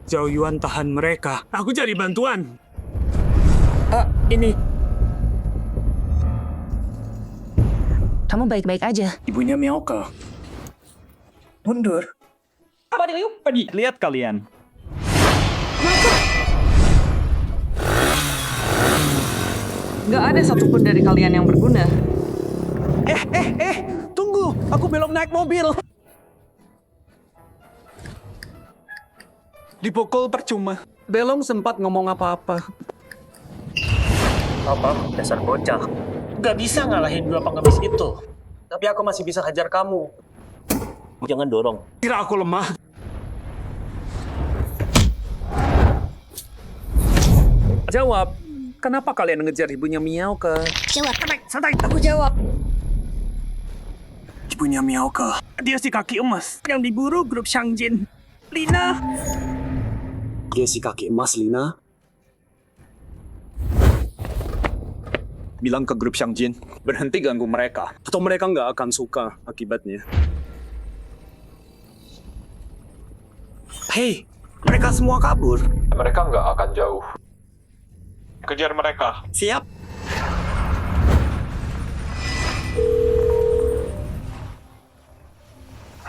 Zhao Yuan tahan mereka. Aku cari bantuan. Ini. Kamu baik-baik aja. Ibunya Miaoka. Mundur. Apa dia Liu? Pergi. Lihat kalian. Nggak ada satupun dari kalian yang berguna. Tunggu. Aku belum naik mobil. Dipukul percuma. Belum sempat ngomong apa-apa. Apa? Dasar bocah. Gak bisa ngalahin 2 pengemis itu. Tapi aku masih bisa hajar kamu. Jangan dorong. Kira aku lemah. Jawab. Kenapa kalian ngejar ibunya Miao ke? Jawab. Santai. Aku jawab. Ibunya Miaoke. Dia si kaki emas yang diburu grup Shangjin. Lina. Dia si kaki emas, Lina. Bilang ke grup Shangjin, berhenti ganggu mereka. Atau mereka nggak akan suka akibatnya. Hei, mereka semua kabur. Mereka nggak akan jauh. Kejar mereka. Siap.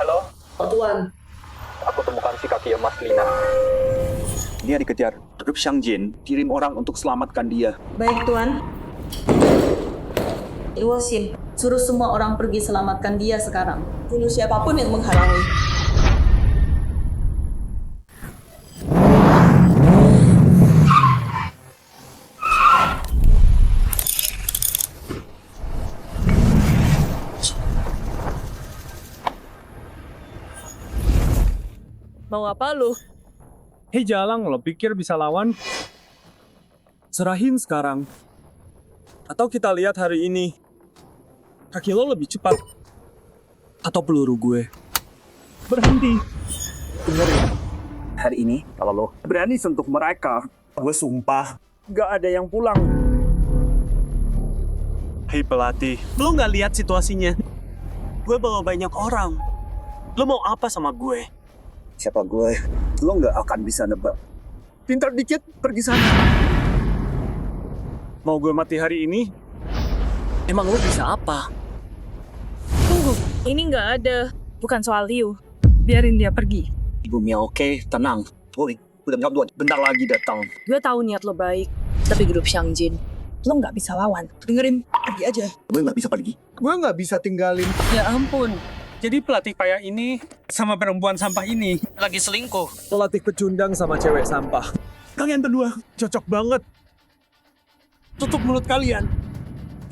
Halo? Tuan. Aku temukan si kaki emas Lina. Dia dikejar. Grup Shangjin kirim orang untuk selamatkan dia. Baik, Tuan. Iwasin, suruh semua orang pergi selamatkan dia sekarang. Bunuh siapapun yang menghalangi. Mau apa lu? Hei Jalang, lo pikir bisa lawan? Serahin sekarang. Atau kita lihat hari ini. Kaki lo lebih cepat. Atau peluru gue. Berhenti. Dengerin. Hari ini, kalau lo berani sentuh mereka, gue sumpah, gak ada yang pulang. Hei pelatih, lo nggak lihat situasinya? Gue bawa banyak orang. Lo mau apa sama gue? Siapa gue? Lo nggak akan bisa nebak. Pintar dikit, pergi sana. Mau gue mati hari ini? Emang lo bisa apa? Tunggu, ini nggak ada. Bukan soal Liu. Biarin dia pergi. Ibu Miaoke, tenang. Gue udah nggak bentar lagi datang. Gue tahu niat lo baik, tapi grup Shangjin, lo nggak bisa lawan. Dengerin, pergi aja. Gue nggak bisa pergi. Gue nggak bisa tinggalin. Ya ampun. Jadi pelatih payah ini sama perempuan sampah ini lagi selingkuh. Pelatih pecundang sama cewek sampah. Kalian berdua cocok banget. Tutup mulut kalian.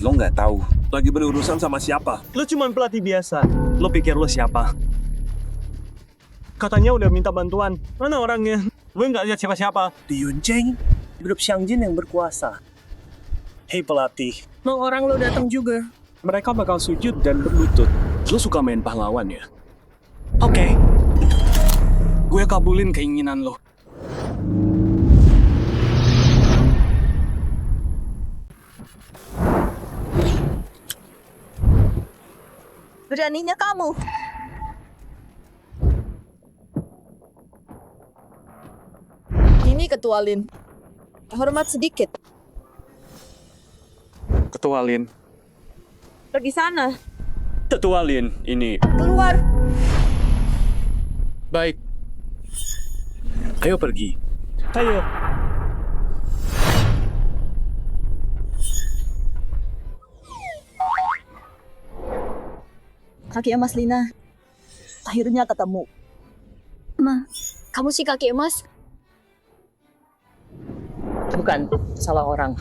Lo nggak tahu lagi berurusan sama siapa. Lo cuma pelatih biasa. Lo pikir lo siapa? Katanya udah minta bantuan. Mana orangnya? Gue nggak lihat siapa-siapa. Di Yuncheng, grup Shangjin yang berkuasa. Hei pelatih, mau orang lo datang juga. Mereka bakal sujud dan berlutut. Lo suka main pahlawan ya? Oke. Gue kabulin keinginan lo. Beraninya kamu. Ini Ketua Lin. Hormat sedikit. Ketua Lin. Pergi sana. Ketua Lin, ini. Keluar. Baik. Ayo pergi. Ayo. Kaki emas Lina. Akhirnya ketemu. Ma, kamu si kaki emas? Bukan, salah orang.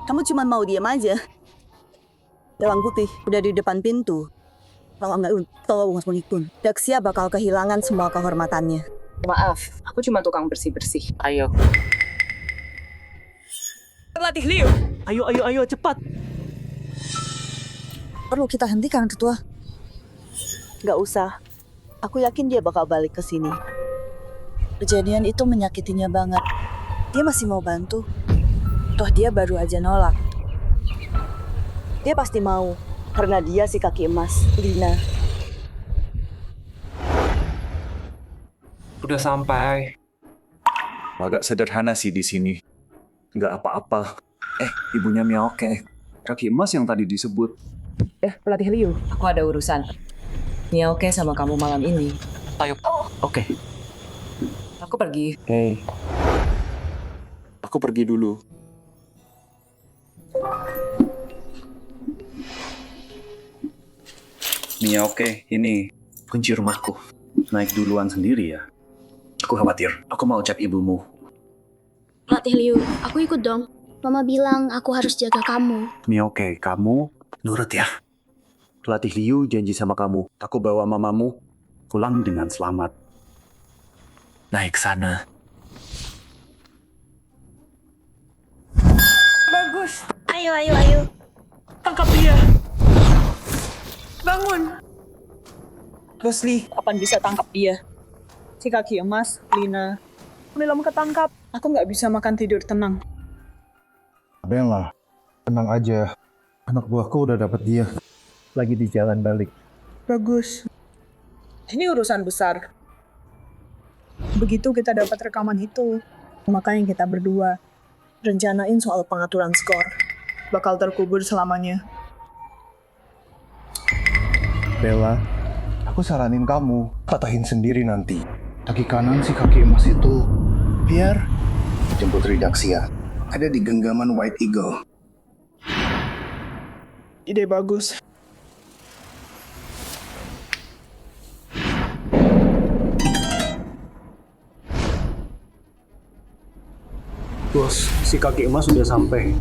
Kamu cuma mau diam aja. Dalang putih udah di depan pintu. Kalau nggak tahu pun, Daxia bakal kehilangan semua kehormatannya. Maaf, aku cuma tukang bersih-bersih. Ayo. Pelatih Liu. Ayo, cepat. Perlu kita hentikan, Ketua. Nggak usah. Aku yakin dia bakal balik ke sini. Kejadian itu menyakitinya banget. Dia masih mau bantu. Toh dia baru aja nolak. Dia pasti mau, karena dia si kaki emas, Lina. Udah sampai. Agak sederhana sih di sini. Nggak apa-apa. Ibunya Miaoke. Kaki emas yang tadi disebut. Pelatih Liu, aku ada urusan. Miaoke sama kamu malam ini. Ayo. Oke. Aku pergi. Hei. Aku pergi dulu. Miaoke, ini kunci rumahku. Naik duluan sendiri ya. Aku khawatir. Aku mau cek ibumu. Pelatih Liu, aku ikut dong. Mama bilang aku harus jaga kamu. Miaoke, kamu nurut ya. Pelatih Liu janji sama kamu. Aku bawa mamamu pulang dengan selamat. Naik sana. Bagus. Ayo. Tangkap dia. Bangun! Leslie, kapan bisa tangkap dia? Si kaki emas, Lina. Belum ketangkap. Aku nggak bisa makan tidur tenang. Bella, tenang aja. Anak buahku udah dapat dia. Lagi di jalan balik. Bagus. Ini urusan besar. Begitu kita dapat rekaman itu, makanya kita berdua rencanain soal pengaturan skor. Bakal terkubur selamanya. Bella, aku saranin kamu patahin sendiri nanti. Kaki kanan si kaki emas itu biar jemput Ridaksia. Ada di genggaman White Eagle. Ide bagus. Bos, si kaki emas sudah sampai.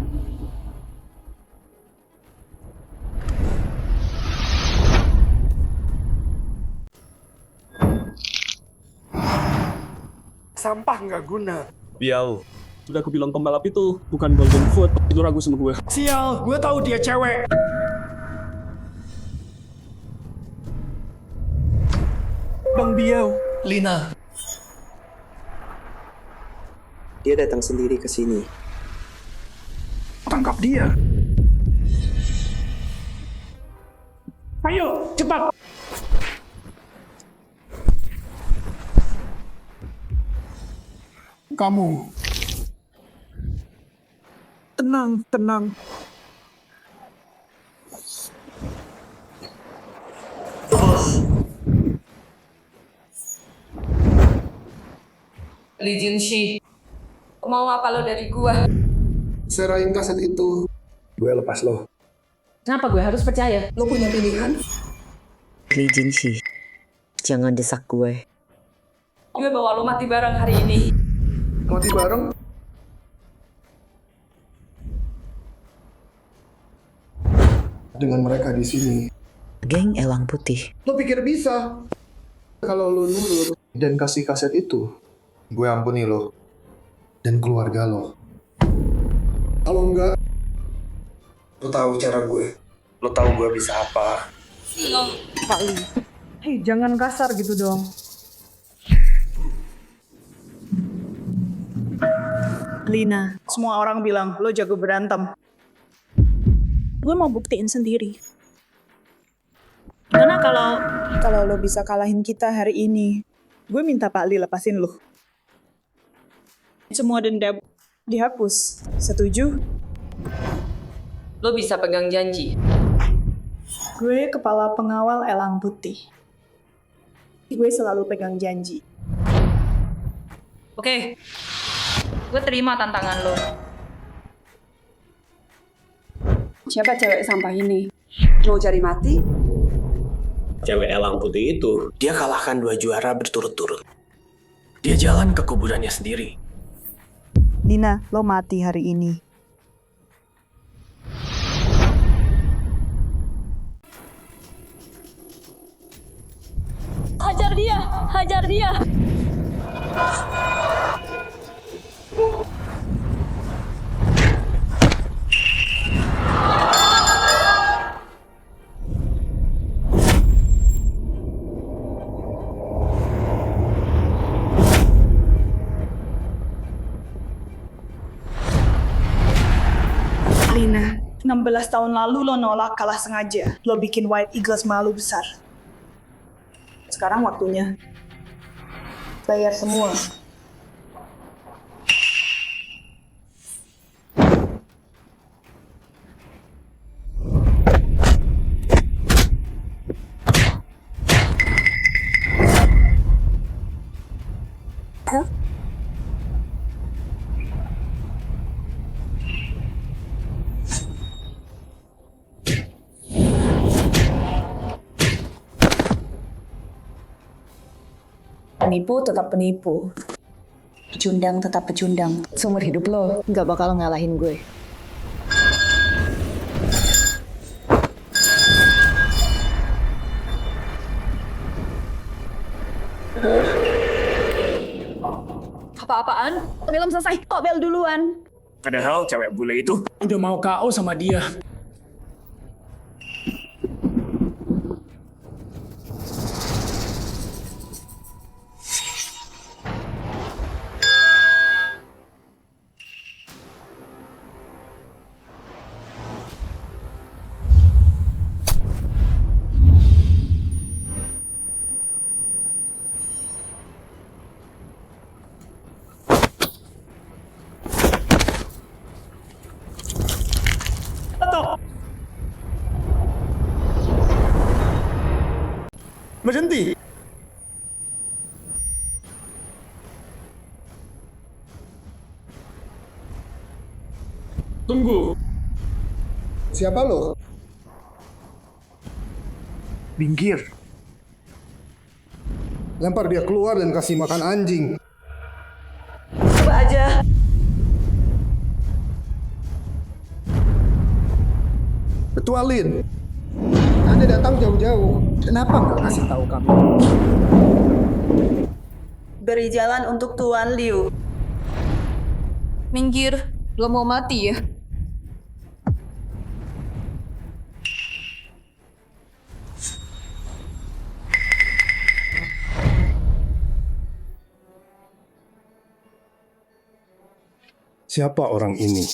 Sampah nggak guna. Bial. Udah aku bilang pembalap itu bukan Golden Foot. Itu ragu sama gue. Sial, gue tahu dia cewek. Bang Biau. Lina. Dia datang sendiri ke sini. Tangkap dia. Ayo, cepat. Kamu. Tenang, tenang. Lee Jinshi, mau apa lo dari gua? Serahin kaset itu. Gue lepas lo. Kenapa gue harus percaya? Lo punya pilihan? Lee Jinshi, jangan desak gue. Gue bawa lo mati bareng hari ini. Mati bareng? Dengan mereka di sini. Geng Elang Putih. Lo pikir bisa? Kalau lo nurut dan kasih kaset itu, gue ampuni lo dan keluarga lo. Kalau enggak, lo tahu cara gue. Lo tahu gue bisa apa. Pak Lee. Hei, jangan kasar gitu dong. Lina, semua orang bilang lo jago berantem. Gue mau buktiin sendiri. Gimana kalau lo bisa kalahin kita hari ini? Gue minta Pak Lee lepasin lo. Semua dendam dihapus. Setuju? Lo bisa pegang janji. Gue kepala pengawal Elang Putih. Gue selalu pegang janji. Oke. Gue terima tantangan lo. Siapa cewek sampah ini? Mau cari mati? Cewek Elang Putih itu, dia kalahkan 2 juara berturut-turut. Dia jalan ke kuburannya sendiri. Lina, lo mati hari ini. Hajar dia! Hajar dia! Lina, 16 tahun lalu lo nolak kalah sengaja. Lo bikin White Eagles malu besar. Sekarang waktunya bayar semua. Penipu tetap penipu. Pecundang tetap pecundang. Seumur hidup lo nggak bakal ngalahin gue. Apa-apaan? Belum selesai. Kok bel duluan? Padahal cewek bule itu udah mau KO sama dia. Berhenti. Tunggu. Siapa lo? Minggir. Lempar dia keluar dan kasih makan anjing. Coba aja. Ketua Lin, Anda datang jauh-jauh. Kenapa nggak kasih tahu kami? Beri jalan untuk Tuan Liu. Minggir, lo mau mati ya? Siapa orang ini?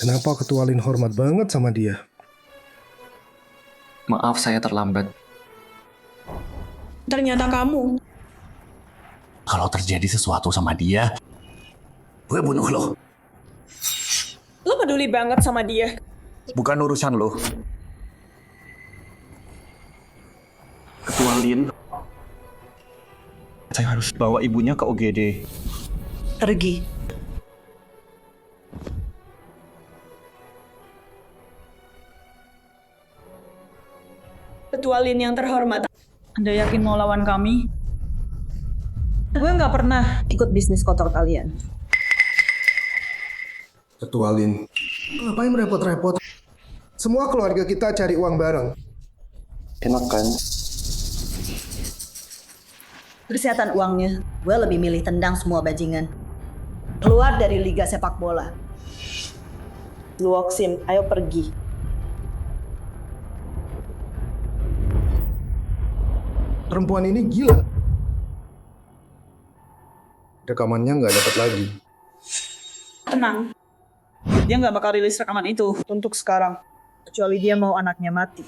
Kenapa Ketua Lin hormat banget sama dia? Maaf saya terlambat. Ternyata kamu. Kalau terjadi sesuatu sama dia, gue bunuh lo. Lo peduli banget sama dia. Bukan urusan lo. Ketua Lin, saya harus bawa ibunya ke OGD. Pergi. Ketua Lin yang terhormat. Anda yakin mau lawan kami? Gue nggak pernah Ikut bisnis kotor kalian. Ketua Lin, ngapain repot-repot? Semua keluarga kita cari uang bareng. Enak kan? Kesehatan uangnya, gue lebih milih tendang semua bajingan. Keluar dari Liga Sepak Bola. Luoksim, ayo pergi. Perempuan ini gila. Rekamannya nggak dapat lagi. Tenang. Dia nggak bakal rilis rekaman itu untuk sekarang. Kecuali dia mau anaknya mati.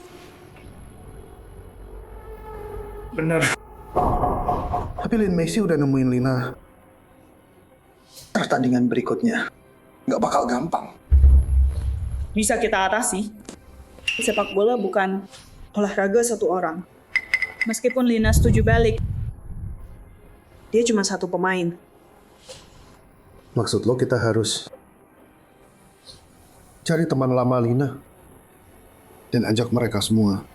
Bener. Tapi Lin Macy udah nemuin Lina. Pertandingan berikutnya nggak bakal gampang. Bisa kita atasi. Sepak bola bukan olahraga satu orang. Meskipun Lina setuju balik, dia cuma satu pemain. Maksud lo kita harus cari teman lama Lina dan ajak mereka semua.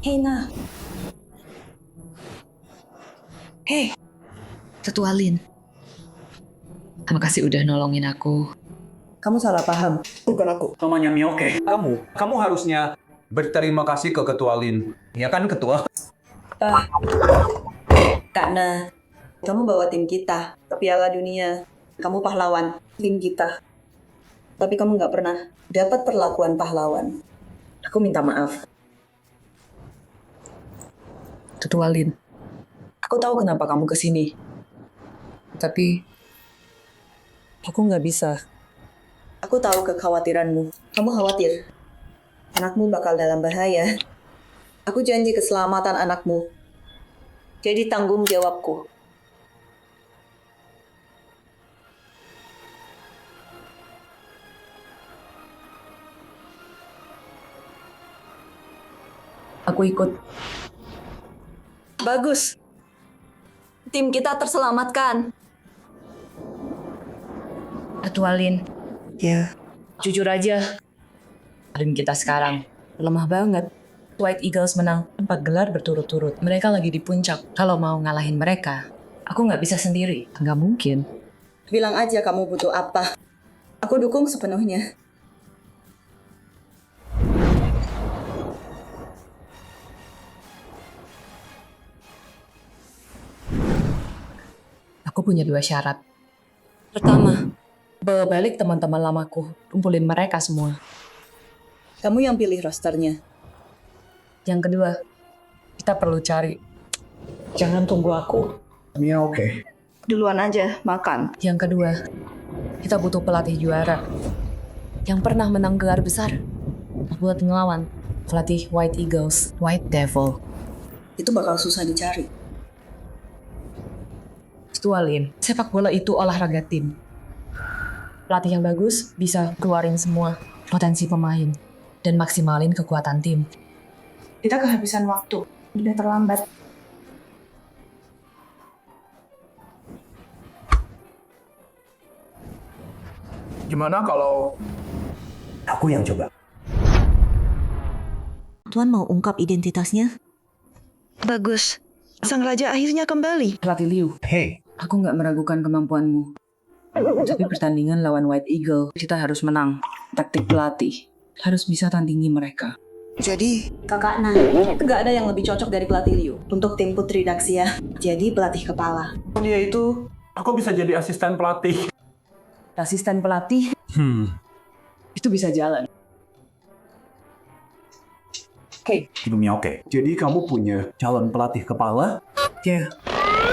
Hei, Nah. Hei, Ketua Lin. Terima kasih udah nolongin aku. Kamu salah paham. Bukan aku. Namanya Mioke. Kamu harusnya berterima kasih ke Ketua Lin. Ya kan, Ketua? Karena kamu bawa tim kita ke Piala Dunia. Kamu pahlawan tim kita. Tapi kamu nggak pernah dapat perlakuan pahlawan. Aku minta maaf. Ketua Lin. Aku tahu kenapa kamu kesini. Tapi aku nggak bisa. Aku tahu kekhawatiranmu. Kamu khawatir. Anakmu bakal dalam bahaya. Aku janji keselamatan anakmu. Jadi tanggung jawabku. aku ikut. Bagus. Tim kita terselamatkan. Ketua Lin. Ya. Jujur aja, tim kita sekarang lemah banget. White Eagles menang 4 gelar berturut-turut. Mereka lagi di puncak. Kalau mau ngalahin mereka, aku nggak bisa sendiri. Nggak mungkin. Bilang aja kamu butuh apa. Aku dukung sepenuhnya. Aku punya 2 syarat. Pertama, bawa balik teman-teman lamaku. Kumpulin mereka semua. Kamu yang pilih rosternya. Yang kedua, kita perlu cari. Jangan tunggu aku. Mia oke. Duluan aja, makan. Yang kedua, kita butuh pelatih juara. Yang pernah menang gelar besar. Buat ngelawan pelatih White Eagles, White Devil. Itu bakal susah dicari. Ketua Lin, sepak bola itu olahraga tim. Pelatih yang bagus bisa keluarin semua potensi pemain dan maksimalin kekuatan tim. Kita kehabisan waktu. Udah terlambat. Gimana kalau Aku yang coba. Tuan mau ungkap identitasnya? Bagus. Sang raja akhirnya kembali. Pelatih Liu, Hey, aku nggak meragukan kemampuanmu. Tapi pertandingan lawan White Eagle, kita harus menang. Taktik pelatih harus bisa tandingi mereka. Jadi, Kakak Nah, nggak ada yang lebih cocok dari pelatih Liu untuk tim Putri Daxia. Jadi pelatih kepala. Dia itu, aku bisa jadi asisten pelatih. Asisten pelatih itu bisa jalan. Oke. Ibu Miaoke, jadi kamu punya calon pelatih kepala? Ya.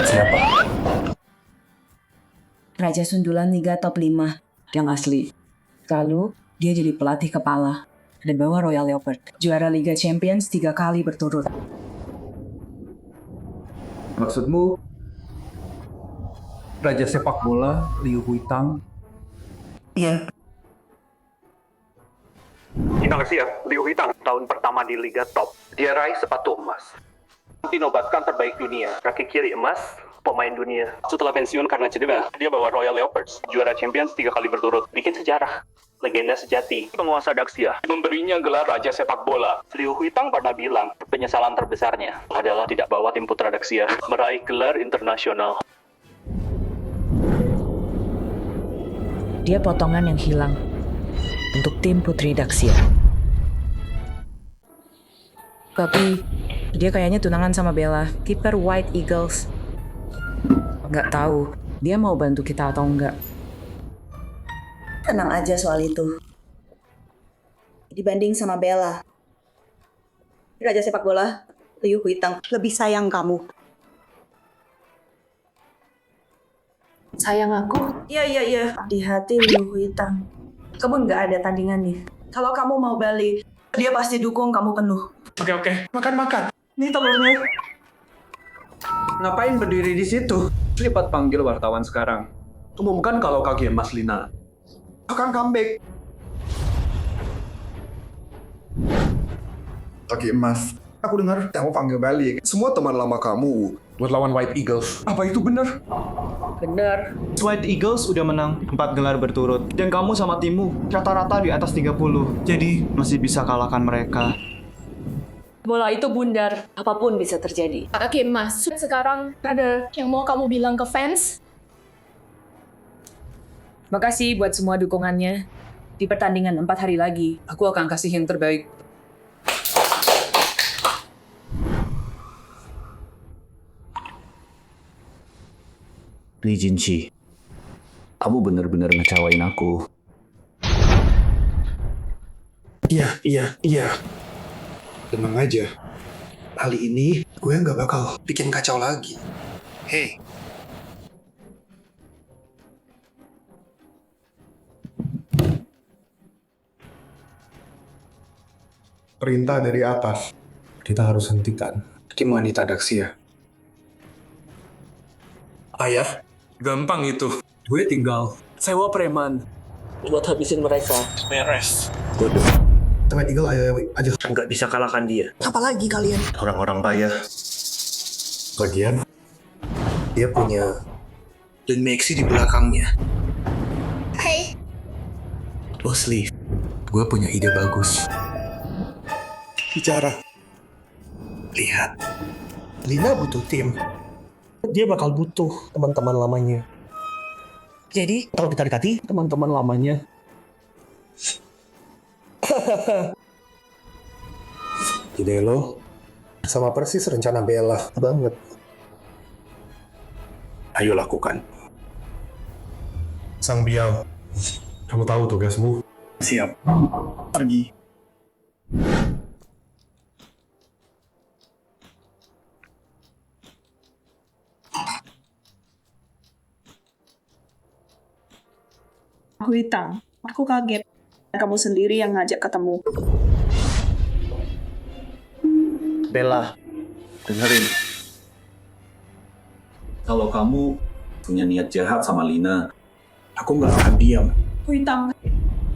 Siapa? Raja sundulan Liga top 5 yang asli. Lalu dia jadi pelatih kepala dan bawa Royal Leopard juara Liga Champions 3 kali berturut. Maksudmu Raja sepak bola Liu Huitang? Iya. Indonesia, Liu Huitang tahun pertama di Liga Top. Dia raih sepatu emas. Dinobatkan terbaik dunia, kaki kiri emas, pemain dunia. Setelah pensiun karena cedera, dia bawa Royal Leopards, juara Champions 3 kali berturut. Bikin sejarah. Legenda sejati, penguasa Daxia, memberinya gelar Raja Sepak Bola. Liu Huitang pernah bilang, penyesalan terbesarnya adalah tidak bawa tim putra Daxia meraih gelar internasional. Dia potongan yang hilang untuk tim Putri Daxia. Tapi dia kayaknya tunangan sama Bella, kiper White Eagles. Nggak tahu dia mau bantu kita atau enggak. Tenang aja soal itu. Dibanding sama Bella, Raja sepak bola Liu Huitang lebih sayang kamu. Sayang aku? Iya. Di hati Liu Huitang, kamu nggak ada tandingan nih. Kalau kamu mau balik, dia pasti dukung kamu penuh. Oke. Makan. Ini telurnya. Ngapain berdiri di situ? Cepat panggil wartawan sekarang. Umumkan kalau kaki Mas Lina. Akan comeback. Kaki emas. Aku dengar kamu panggil balik semua teman lama kamu buat lawan White Eagles. Apa itu benar? Benar. White Eagles udah menang 4 gelar berturut. Dan kamu sama timmu rata-rata di atas 30. Jadi masih bisa kalahkan mereka. Bola itu bundar, apapun bisa terjadi. Kaki emas. Sekarang ada yang mau kamu bilang ke fans? Makasih buat semua dukungannya. Di pertandingan 4 hari lagi, aku akan kasih yang terbaik. Li Jinqi, kamu benar-benar ngecewain aku. Iya. Tenang aja. Kali ini gue nggak bakal bikin kacau lagi. Hey. Perintah dari atas. Kita harus hentikan tim wanita Daxia. Ayah, gampang itu. Gue tinggal Sewa preman buat habisin mereka. Beres. White Eagle ayo aja. Nggak bisa kalahkan dia. Apalagi kalian? Orang-orang kaya. Lagian, dia punya dan Maxi di belakangnya. Hey. Bos Lee, gue punya ide bagus. Bicara. Lihat, Lina butuh tim. Dia bakal butuh teman-teman lamanya. Jadi, kalau kita dekati teman-teman lamanya. Ide lo sama persis rencana Bella banget. ayo lakukan. Sang Biao, kamu tahu tugasmu. Siap. Pergi. Huitang, aku kaget. Kamu sendiri yang ngajak ketemu. Bella, Dengerin. Kalau kamu punya niat jahat sama Lina, aku nggak akan diam. Huitang,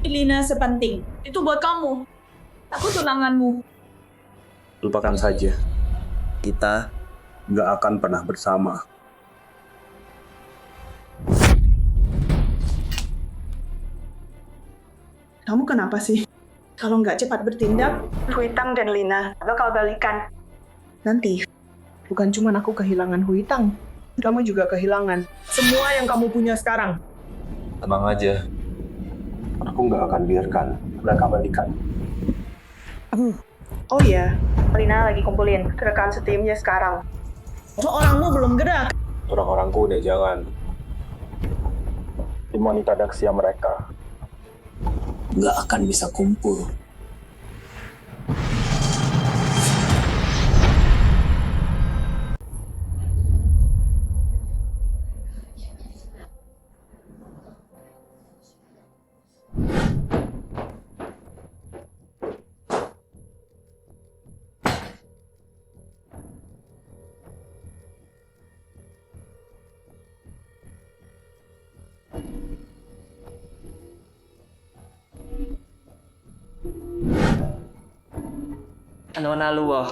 Lina sepenting. Itu buat kamu. Aku tunanganmu. Lupakan saja. Kita nggak akan pernah bersama. Kamu kenapa sih? Kalau nggak cepat bertindak, Huitang dan Lina bakal balikan. Nanti, bukan cuma aku kehilangan Huitang, kamu juga kehilangan semua yang kamu punya sekarang. Tenang aja. Aku nggak akan biarkan mereka balikan. Oh iya, Lina lagi kumpulin rekan setimnya sekarang. Orangmu belum gerak. Orang-orangku udah jangan. Tim wanita Daxia mereka nggak akan bisa kumpul. Ano na luwa?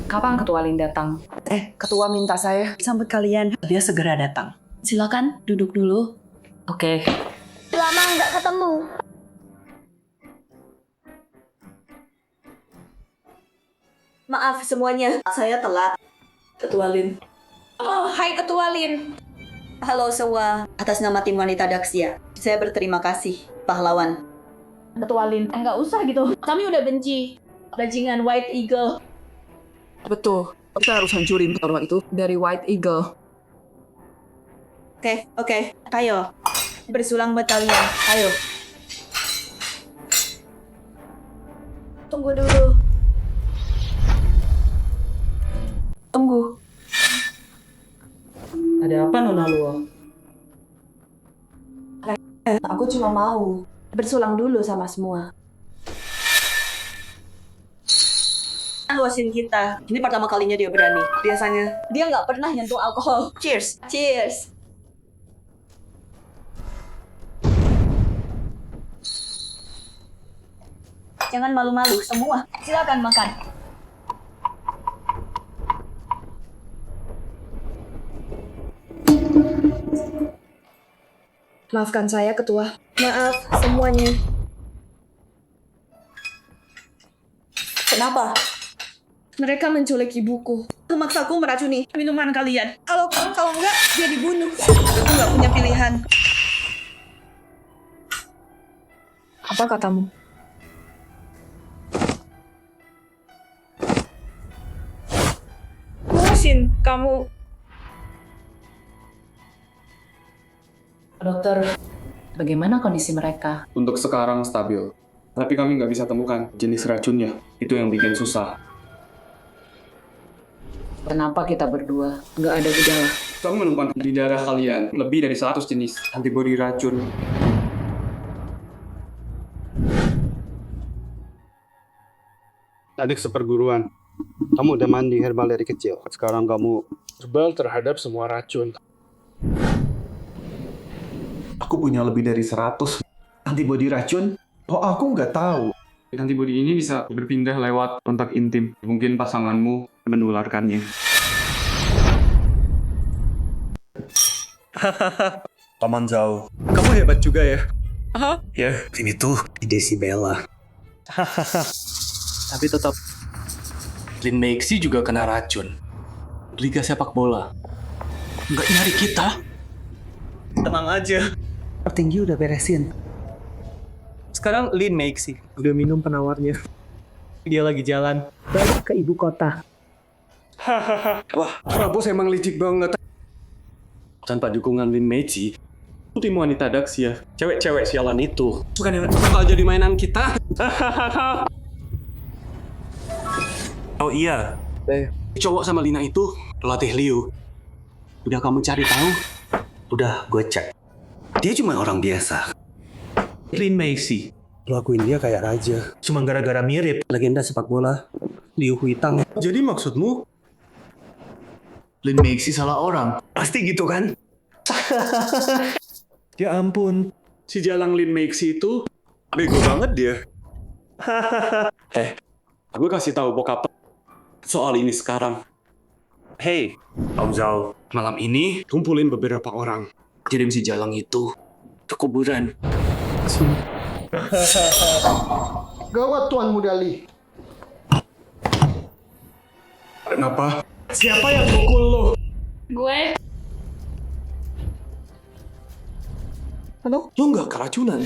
Kapan Ketua Lin datang? Ketua minta saya sambut kalian. Dia segera datang. Silakan duduk dulu. Oke. Lama nggak ketemu. Maaf semuanya, saya telat. Ketua Lin. Oh, hai Ketua Lin. Halo semua, atas nama tim wanita Daxia, saya berterima kasih, pahlawan. Ketua Lin, nggak usah gitu. Kami udah benci bajingan White Eagle. Betul. Kita harus hancurin orang itu dari White Eagle. Oke, ayo. Bersulang batalion, ayo. Tunggu dulu. Tunggu. Ada apa Nona Luo? Aku cuma mau bersulang dulu sama semua. Luasin kita. Ini pertama kalinya dia berani. Biasanya Dia nggak pernah nyentuh alkohol. cheers. Cheers. Jangan malu-malu semua. Silakan makan. Maafkan saya, Ketua. Maaf semuanya. Kenapa? Mereka menculik ibuku. Memaksaku meracuni Minuman kalian. Kalau enggak, dia dibunuh. Aku nggak punya pilihan. Apa katamu? Muhsin, kamu... Dokter, bagaimana kondisi mereka? Untuk sekarang stabil. Tapi kami nggak bisa temukan jenis racunnya. Itu yang bikin susah. Kenapa kita berdua nggak ada gejala? Kamu menemukan di darah kalian lebih dari 100 jenis antibodi racun. Adik seperguruan, kamu udah mandi herbal dari kecil. Sekarang kamu Herbal terhadap semua racun. Aku punya lebih dari 100 antibodi racun. Oh, aku nggak tahu. Antibodi ini bisa berpindah lewat kontak intim. Mungkin pasanganmu menularkannya. Paman Zhao, kamu hebat juga ya. ya Ini tuh ide si Bella. Tapi tetap Lin Meixi juga kena racun. Liga sepak bola. Nggak nyari kita. Tenang aja. Tertinggi udah beresin. Sekarang Lin Meixi udah minum penawarnya. Dia lagi jalan balik ke ibu kota. Wah, Prabu emang licik banget. Tanpa dukungan Lin Meixi, tim wanita Daxia, cewek-cewek sialan itu bukan yang bakal jadi mainan kita. Oh iya, cowok sama Lina itu pelatih Liu. Udah kamu cari tahu? Udah, gue cek. Dia cuma orang biasa. Lin Meixi, lakuin dia kayak raja. Cuma gara-gara mirip legenda sepak bola Liu Huitang. Jadi maksudmu Lin Meixi salah orang. Pasti gitu kan? Ya ampun, si Jalang Lin Meixi itu bego banget dia. Aku kasih tahu bokap soal ini sekarang. Hey, Om Zhao, Malam ini kumpulin beberapa orang. Kirim si Jalang itu ke kuburan. Gawat Tuan Muda Li. Kenapa? Siapa yang pukul lo? Gue. Halo? Lo nggak keracunan?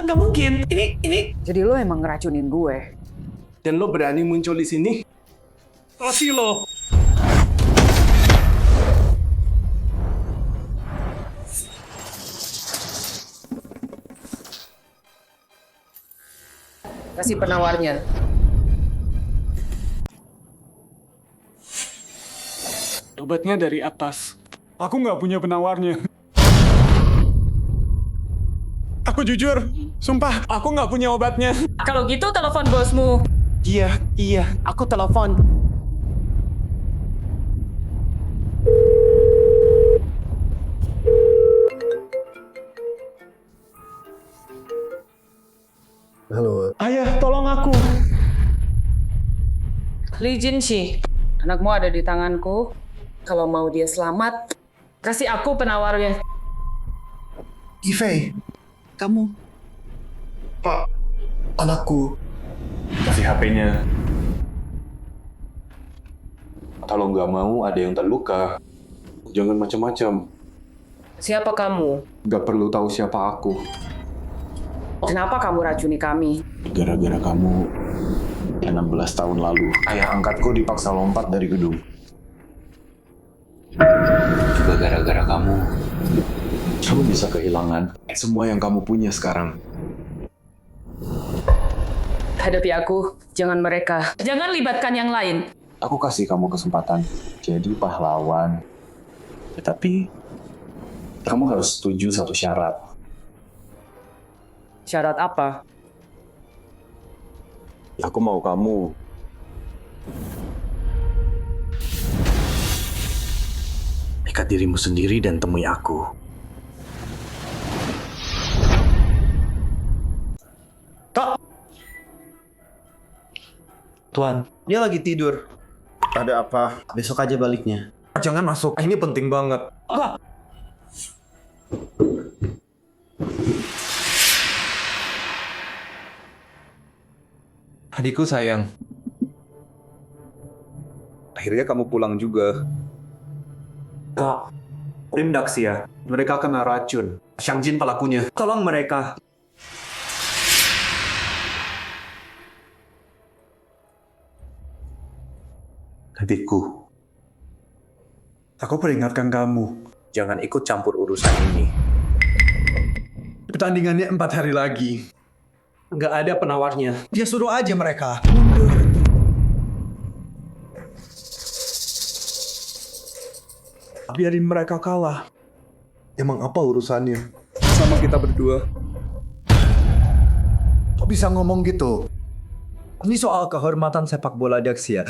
Nggak mungkin. Ini. Jadi lo emang ngeracunin gue? Dan lo berani muncul di sini? Pasti lo. Kasih penawarnya. Obatnya dari atas. Aku nggak punya penawarnya. Aku jujur, sumpah, aku nggak punya obatnya. Kalau gitu telepon bosmu. Iya, aku telepon. Halo. Ayah, tolong aku. Li Jinshi, anakmu ada di tanganku. Kalau mau dia selamat, Kasih aku penawarnya. Ifei, Kamu. Pak, anakku. Kasih HP-nya. Kalau nggak mau ada yang terluka, jangan macam-macam. siapa kamu? Nggak perlu tahu siapa aku. Kenapa kamu racuni kami? Gara-gara kamu 16 tahun lalu, ayah angkatku dipaksa lompat dari gedung. Juga gara-gara kamu bisa kehilangan semua yang kamu punya sekarang. Hadapi aku, jangan mereka. Jangan libatkan yang lain. Aku kasih kamu kesempatan jadi pahlawan. Tapi kamu harus setuju satu syarat. Syarat apa? Aku mau kamu ikat dirimu sendiri dan temui aku. Tuan, dia lagi tidur. Ada apa? Besok aja baliknya. Jangan masuk, ini penting banget. Adikku sayang. Akhirnya kamu pulang juga. Kak, tim Daxia, mereka kena racun. Xiang Jin pelakunya. Tolong mereka. Adikku, Aku peringatkan kamu, jangan ikut campur urusan ini. Pertandingannya 4 hari lagi. Nggak ada penawarnya. Dia suruh aja mereka. Biarin mereka kalah. Emang apa urusannya? sama kita berdua. Kok bisa ngomong gitu? Ini soal kehormatan sepak bola Daxia.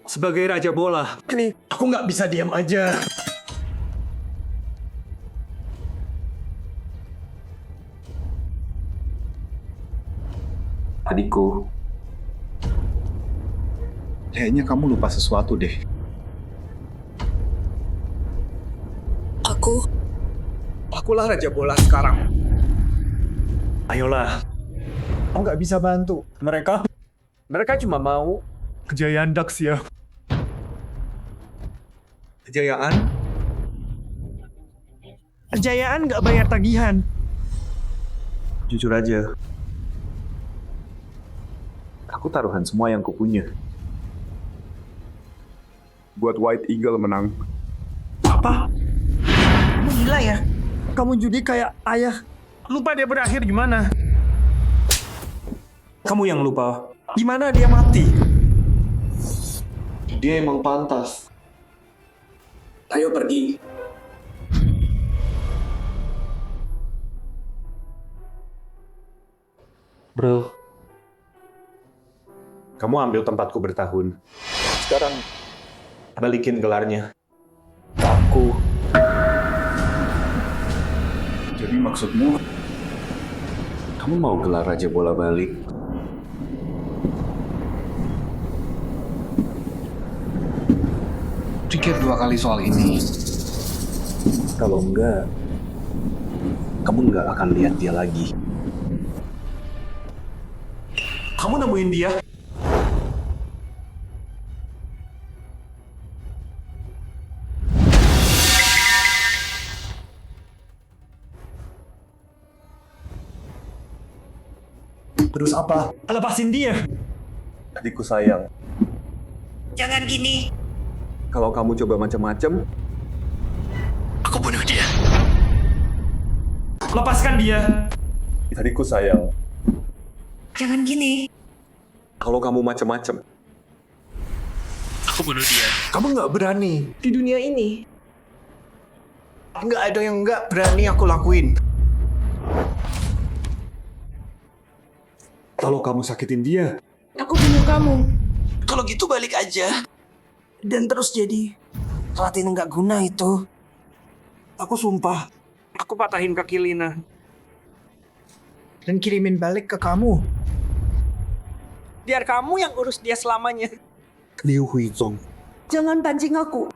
Sebagai raja bola, Ini aku nggak bisa diam aja. Adikku, Kayaknya kamu lupa sesuatu deh. akulah raja bola sekarang. Ayolah, Aku nggak bisa bantu. mereka cuma mau Kejayaan Daxia. kejayaan. Kejayaan nggak bayar tagihan. Jujur aja, aku taruhan semua yang kupunya. Buat White Eagle menang. Apa? Kamu gila ya? Kamu judi kayak ayah. Lupa dia berakhir gimana? kamu yang lupa. Gimana dia mati? Dia emang pantas. Ayo pergi. Bro, kamu ambil tempatku bertahun. Sekarang, Balikin gelarnya. Aku. Jadi maksudmu, kamu mau gelar Raja Bola balik? Pikir 2 kali soal ini. Kalau enggak, kamu nggak akan lihat dia lagi. Kamu nemuin dia? Terus apa? Lepasin dia. Adikku sayang, Jangan gini. Kalau kamu coba macam-macam, Aku bunuh dia. Lepaskan dia. adikku sayang. Jangan gini. kalau kamu macam-macam, Aku bunuh dia. Kamu nggak berani. Di dunia ini, Nggak ada yang nggak berani aku lakuin. kalau kamu sakitin dia, aku bunuh kamu. Kalau gitu balik aja. Dan terus jadi Ratin nggak guna itu. Aku sumpah. Aku patahin kaki Lina. Dan kirimin balik ke kamu. Biar kamu yang urus dia selamanya. Liu Huizong. Jangan pancing aku.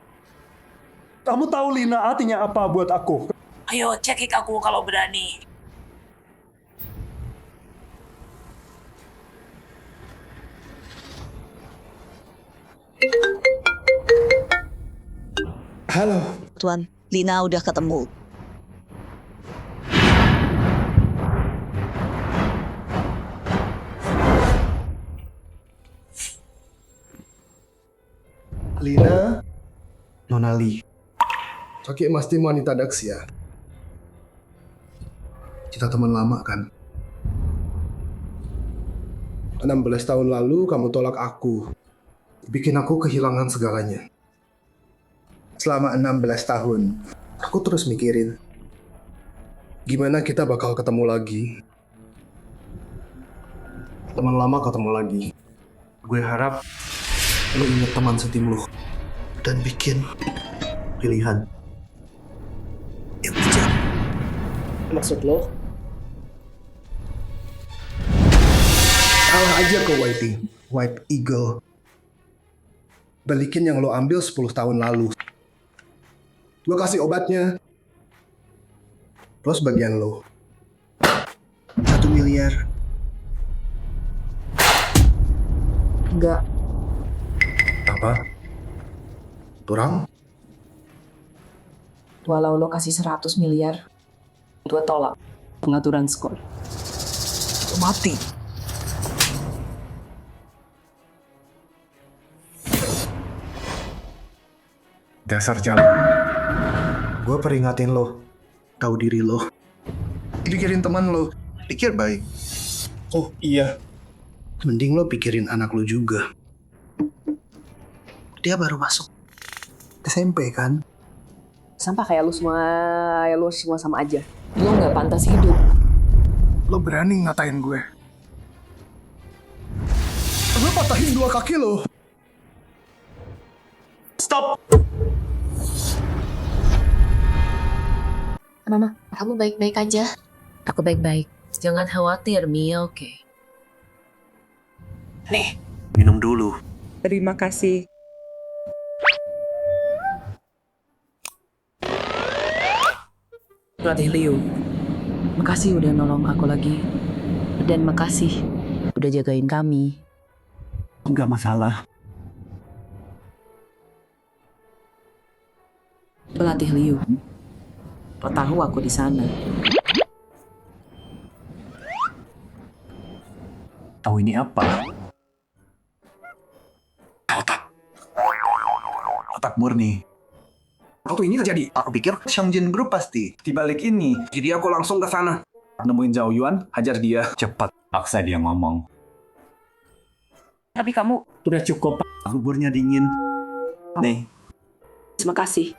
Kamu tahu Lina artinya apa buat aku? Ayo cekik aku kalau berani. Halo. Tuan, Lina udah ketemu. Lina, Nona Lee. Kaki emas tim wanita Daxia. Kita teman lama kan? 16 tahun lalu kamu tolak aku. Bikin aku kehilangan segalanya. Selama 16 tahun, aku terus mikirin gimana kita bakal ketemu lagi. Teman lama ketemu lagi. Gue harap lo inget teman setim lo dan bikin pilihan yang bijak. Maksud lo? Kalah aja ke White Eagle. Balikin yang lo ambil 10 tahun lalu. Gue kasih obatnya. Plus bagian lo. 1 miliar. Enggak. Apa? Kurang? Walau lo kasih 100 miliar, gue tolak pengaturan skor. Lo mati. Dasar jalan. Gue peringatin lo. Tahu diri lo. Pikirin teman lo. Pikir baik. Oh iya. Mending lo pikirin anak lo juga. Dia baru masuk SMP kan? Sampah kayak lu semua sama aja. Lo nggak pantas hidup. Lo berani ngatain gue. Lo patahin 2 kaki lo. Stop! Mama, kamu baik-baik aja. Aku baik-baik. Jangan khawatir, Mia, oke? Nih, Minum dulu. Terima kasih. Pelatih Liu, makasih udah nolong aku lagi. Dan makasih udah jagain kami. Enggak masalah. Pelatih Liu, lo tahu aku di sana. tahu ini apa? Otak murni. Waktu ini terjadi. Aku pikir Shangjin Group pasti. Di balik ini, Jadi aku langsung ke sana. nemuin Zhao Yuan, hajar dia. Cepat, paksa dia ngomong. Tapi kamu... Sudah cukup, buburnya dingin. Nih. Terima kasih.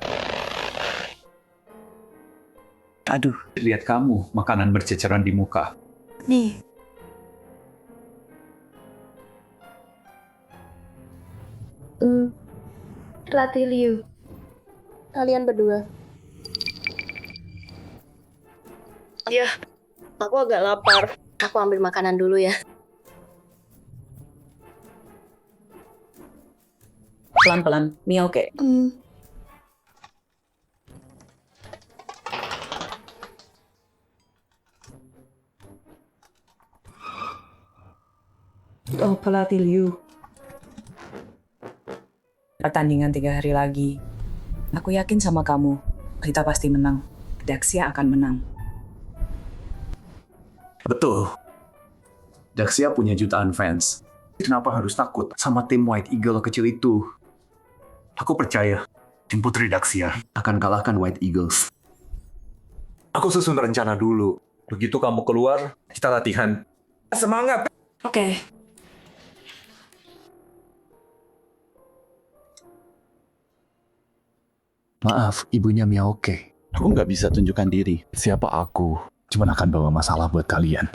Aduh, lihat kamu, makanan berceceran di muka. Nih. Pelatih Liu. Kalian berdua. Ya, aku agak lapar. Aku ambil makanan dulu ya. Pelan-pelan, Miyoke. Oh, pelatih Liu. Pertandingan 3 hari lagi. Aku yakin sama kamu, kita pasti menang. Daxia akan menang. Betul. Daxia punya jutaan fans. Kenapa harus takut sama tim White Eagle kecil itu? Aku percaya tim Putri Daxia akan kalahkan White Eagles. Aku susun rencana dulu. Begitu kamu keluar, kita latihan. Semangat! Oke. Maaf, ibunya Miyaoke. Aku nggak bisa tunjukkan diri. Siapa aku? Cuma akan bawa masalah buat kalian.